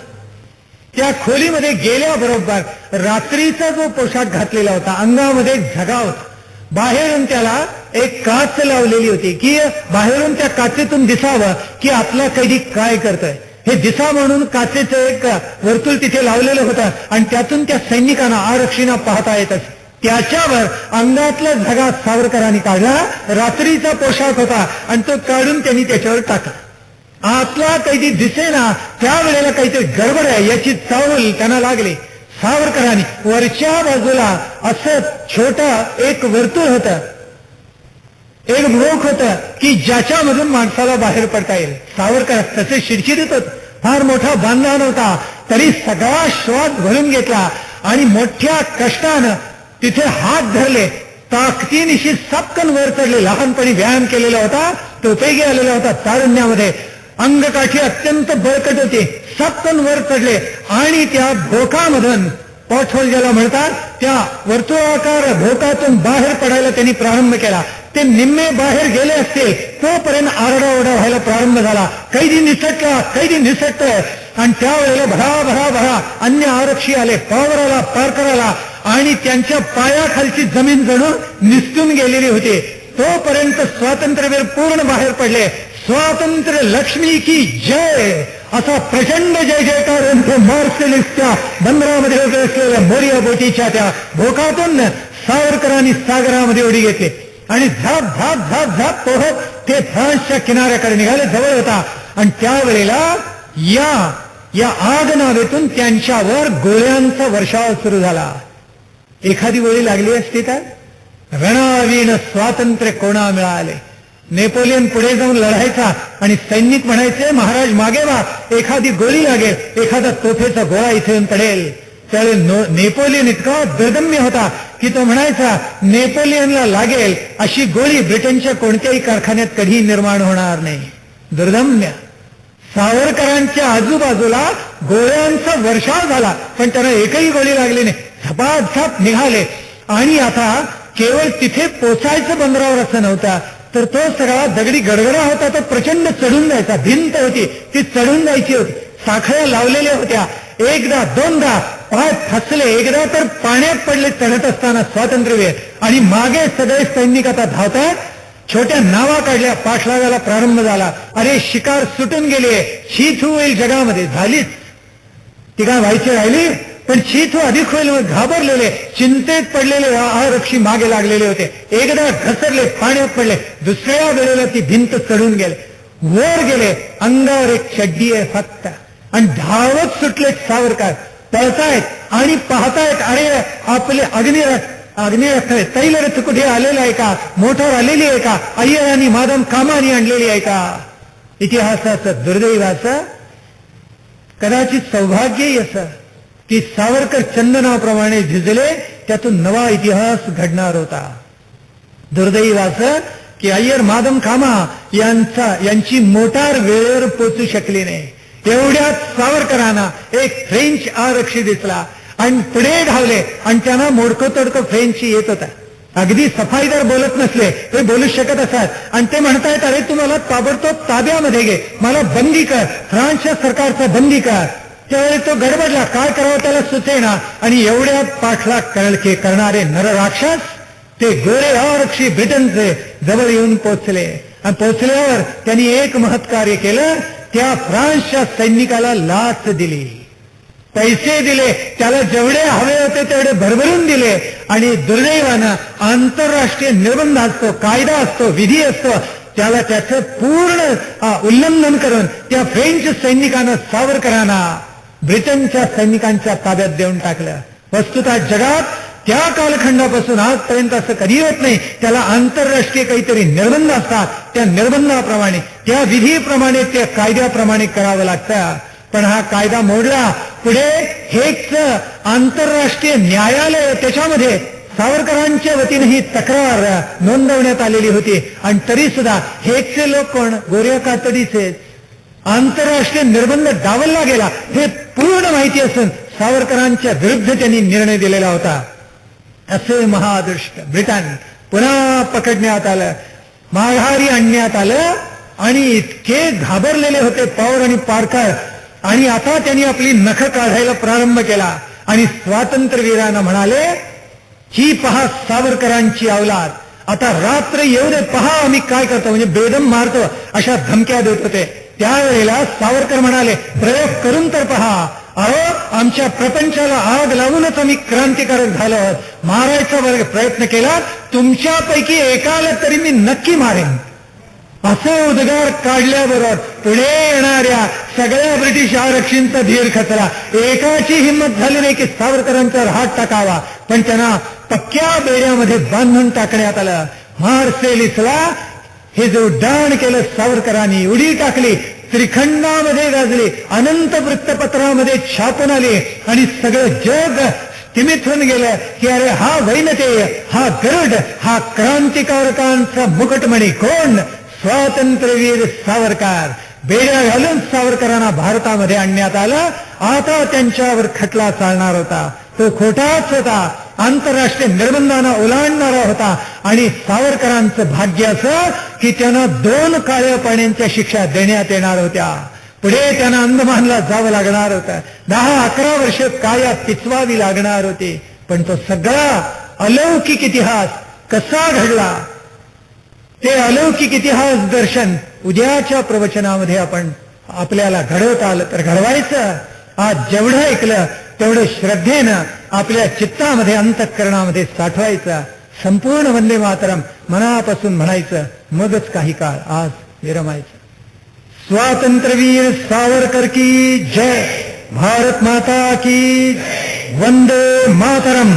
त्या खोलीमध्ये गेल्याबरोबर रात्रीचा जो पोशाख घातलेला होता, अंगामध्ये झगा होता. बाहेरून त्याला एक काच लावलेली होती की बाहेरून त्या काचेतून दिसावं की आपला कैदी काय करतोय हे दिसा म्हणून काचेचं एक वर्तुळ तिथे लावलेलं होतं आणि त्यातून त्या सैनिकांना आरक्षींना पाहता येत असे. त्याच्यावर अंगातला झगा सावरकरांनी काढला. रात्रीचा पोशाख होता आणि तो काढून त्यांनी त्याच्यावर टाकला. आतला कैदी दिसेना. त्यावेळेला काहीतरी गडबड आहे याची चावल त्यांना लागली. सावरकरांनी वरच्या बाजूला असं छोटं एक वर्तुळ होतं, एक भोक होतं की ज्याच्यामधून माणसाला बाहेर पडता येईल. सावरकर तसे शिरशिरीत होत. फार मोठा बांधला नव्हता तरी सगळा श्वास भरून घेतला आणि मोठ्या कष्टानं तिथे हात धरले. ताकदीनिशी सपकन वर चढले. लहानपणी व्यायाम केलेला होता, टोपेगी आलेला होता तारुण्यामध्ये. अंगकाठी अत्यंत बळकट होती. सपकन वर चढले आणि त्या भोकामधून पॉटहोल ज्याला म्हणतात त्या वर्तुळाकार भोकातून बाहेर पडायला त्यांनी प्रारंभ केला. ते निम्मे बाहेर गेले असतील तोपर्यंत आरडाओरडा व्हायला प्रारंभ झाला. कैदी निसटला, कैदी निसटतोय. आणि त्यावेळेला भरा भरा भरा अन्य आरक्षी आले. पावराला पारकराला आणि त्यांच्या पायाखालची जमीन जणू निसटून गेलेली होती. तोपर्यंत स्वातंत्र्यवीर पूर्ण बाहेर पडले. स्वातंत्र्य लक्ष्मी की जय असा प्रचंड जय जयकार मार्शलिस्टच्या बंदरामध्ये उभे असलेल्या मोरिया बोटीच्या त्या भोकातून सावरकरांनी सागरामध्ये उडी घेतली आणि झाप झाप झाप झाप पोहत ते फ्रान्सच्या किनाऱ्याकडे निघाले. जवळ होता आणि त्यावेळेला या आगनावेतून त्यांच्यावर गोळ्यांचा वर्षाव सुरू झाला. एखादी गोळी लागली असती तर रणावीण स्वातंत्र्य कोणा मिळाले. नेपोलियन पुढे जाऊन लढायचा आणि सैनिक म्हणायचे महाराज मागे वा, एखादी गोळी लागेल, एखादा तोफेचा गोळा इथे येऊन पडेल. त्यावेळी नेपोलियन इतका दुर्दम्य होता की तो म्हणायचा नेपोलियनला लागेल अशी गोळी ब्रिटनच्या कोणत्याही कारखान्यात कधीही निर्माण होणार नाही. दुर्दम्य. सावरकरांच्या आजूबाजूला गोळ्यांचा वर्षाव झाला पण त्यांना एकही गोळी लागली नाही. झपाझप निघाले आणि आता केवळ तिथे पोचायचं बंदरावर असं नव्हता तर तो सगळा दगडी गडगडा होता. तो प्रचंड चढून जायचा. भिंत होती ती चढून जायची होती. साखळ्या लावलेल्या होत्या. एकदा दोनदा पाय फसले. एकदा तर पाण्यात पडले चढत असताना स्वातंत्र्यवीर आणि मागे सगळे सैनिक आता धावतात. छोट्या नावा काढल्या. पाठलागाला प्रारंभ झाला. अरे शिकार सुटून गेली, शीत होईल जगामध्ये. झालीच ती काय व्हायची राहिली पण शीत अधिक होईल घाबरलेले चिंतेत पडलेले आरक्षी मागे लागलेले होते. एकदा घसरले, पाण्यात पडले. दुसऱ्या वेळेला ती भिंत चढून गेले, वर गेले. अंगावर एक चड्डी आहे फक्त आणि धावत सुटले. सावरकर पळतायत आणि पाहतायत अरे आपले अग्निरथ तैलरथ कुठे आलेला आहे का, मोटार आलेली आहे का, अय्यरांनी मादम कामानी आणलेली आहे का. इतिहासाचं दुर्दैवाचं कदाचित सौभाग्यही असं की सावरकर चंदनाप्रमाणे झिजले. त्यातून नवा इतिहास घडणार होता. दुर्दैवाचं की अय्यर मादम कामा यांची मोटार वेळेवर पोचू शकली नाही. एवढ्यात सावरकरांना एक फ्रेंच आरक्षी दिसला आणि पुढे धावले आणि त्यांना मोडको तडको फ्रेंच येत होता. अगदी सफाईदार बोलत नसले ते बोलू शकत असतात आणि ते म्हणतायत अरे तू मला ताबडतोब ताब्यामध्ये घे, मला बंदी कर, फ्रान्सच्या सरकारचा बंदी कर. त्यावेळी तो गडबडला. काय करावं त्याला सुचेना आणि एवढ्यात पाठलाग करणारे नरराक्षस ते गोरे आरक्षी ब्रिटनचे जवळ येऊन पोचले आणि पोचल्यावर त्यांनी एक महत्कार्य केलं. त्या फ्रान्सच्या सैनिकाला लाच दिली, पैसे दिले, त्याला जेवढे हवे होते तेवढे भरभरून दिले आणि दुर्दैवानं आंतरराष्ट्रीय निर्बंध असतो, कायदा असतो, विधी असतो, त्याला त्याचं पूर्ण उल्लंघन करून त्या फ्रेंच सैनिकांना सावरकरांना ब्रिटनच्या सैनिकांच्या ताब्यात देऊन टाकलं. वस्तुतः जगात त्या कालखंडापासून आजपर्यंत असं कधी होत नाही. त्याला आंतरराष्ट्रीय काहीतरी निर्बंध असतात. त्या निर्बंधाप्रमाणे, त्या विधीप्रमाणे, त्या कायद्याप्रमाणे करावं लागतं. पण हा कायदा मोडला. पुढे हेच आंतरराष्ट्रीय न्यायालय, त्याच्यामध्ये सावरकरांच्या वतीने ही तक्रार नोंदवण्यात आलेली होती. आणि तरी सुद्धा हेचे लोक कोण? गोऱ्या कातडीचे. आंतरराष्ट्रीय निर्बंध डावलला गेला हे पूर्ण माहिती असून सावरकरांच्या विरुद्ध त्यांनी निर्णय दिलेला होता. असे महादुष्ट ब्रिटन पुन्हा पकडण्यात आलं, माघारी आणण्यात आलं. आणि इतके घाबरलेले होते पॉवर आणि पारकर. आणि आता त्यांनी आपली नख काढायला प्रारंभ केला. आणि स्वातंत्र्यवीरांना म्हणाले, ही पहा सावरकरांची अवलाद, आता रात्र येऊ दे, पहा आम्ही काय करतो, म्हणजे बेदम मारतो, अशा धमक्या देत होते. त्यावेळेला सावरकर म्हणाले, प्रयोग करून तर पहा. अहो, आमच्या प्रपंचाला आग लावूनच आम्ही क्रांतिकारक झालो आहोत. मारायचा प्रयत्न केला, तुमच्यापैकी एकाला तरी मी नक्की मारेन. असं उद्गार काढल्याबरोबर पुढे येणाऱ्या सगळ्या ब्रिटिश आरक्षींचा धीर खचला. एकाची हिंमत झाली नाही की सावरकरांच्यावर हात टाकावा. पण त्यांना पक्क्या बेड्यामध्ये बांधून टाकण्यात आलं. मार्सेलिसला हे जे उड्डाण केलं सावरकरांनी, उडी टाकली, त्रिखंडामध्ये गाजली, अनंत वृत्तपत्रामध्ये छापून आली. आणि सगळं जग स्तिमित होऊन गेलं की अरे हा वैनतेय, हा गरुड, हा क्रांतिकारकांचा मुकुटमणी कोण? स्वातंत्र्यवीर सावरकर. बेड्या घालून सावरकरांना भारतामध्ये आणण्यात आलं. आता त्यांच्यावर खटला चालणार होता. तो खोटाच होता, आंतरराष्ट्रीय निर्बंधांना ओलांडणारा होता. आणि सावरकरांचं भाग्य असं की त्यांना 2 काळ्या पाण्याच्या शिक्षा देण्यात येणार होत्या. पुढे त्यांना अंदमानला जावं लागणार होतं. 10-11 वर्ष काया पिचवावी लागणार होती. पण तो सगळा अलौकिक इतिहास कसा घडला, ते अलौकिक इतिहास दर्शन उद्याच्या प्रवचनामध्ये आपण आपल्याला घडवता आलं तर घडवायचं. आज जेवढं ऐकलं तेवढं श्रद्धेनं आपल्या चित्तामध्ये, अंतःकरणामध्ये साठवायचं. संपूर्ण वंदे मातरम मनापासून म्हणायचं. मगच काही काळ आज विरमायचं. स्वातंत्र्यवीर सावरकर की जय. भारत माता की वंदे मातरम.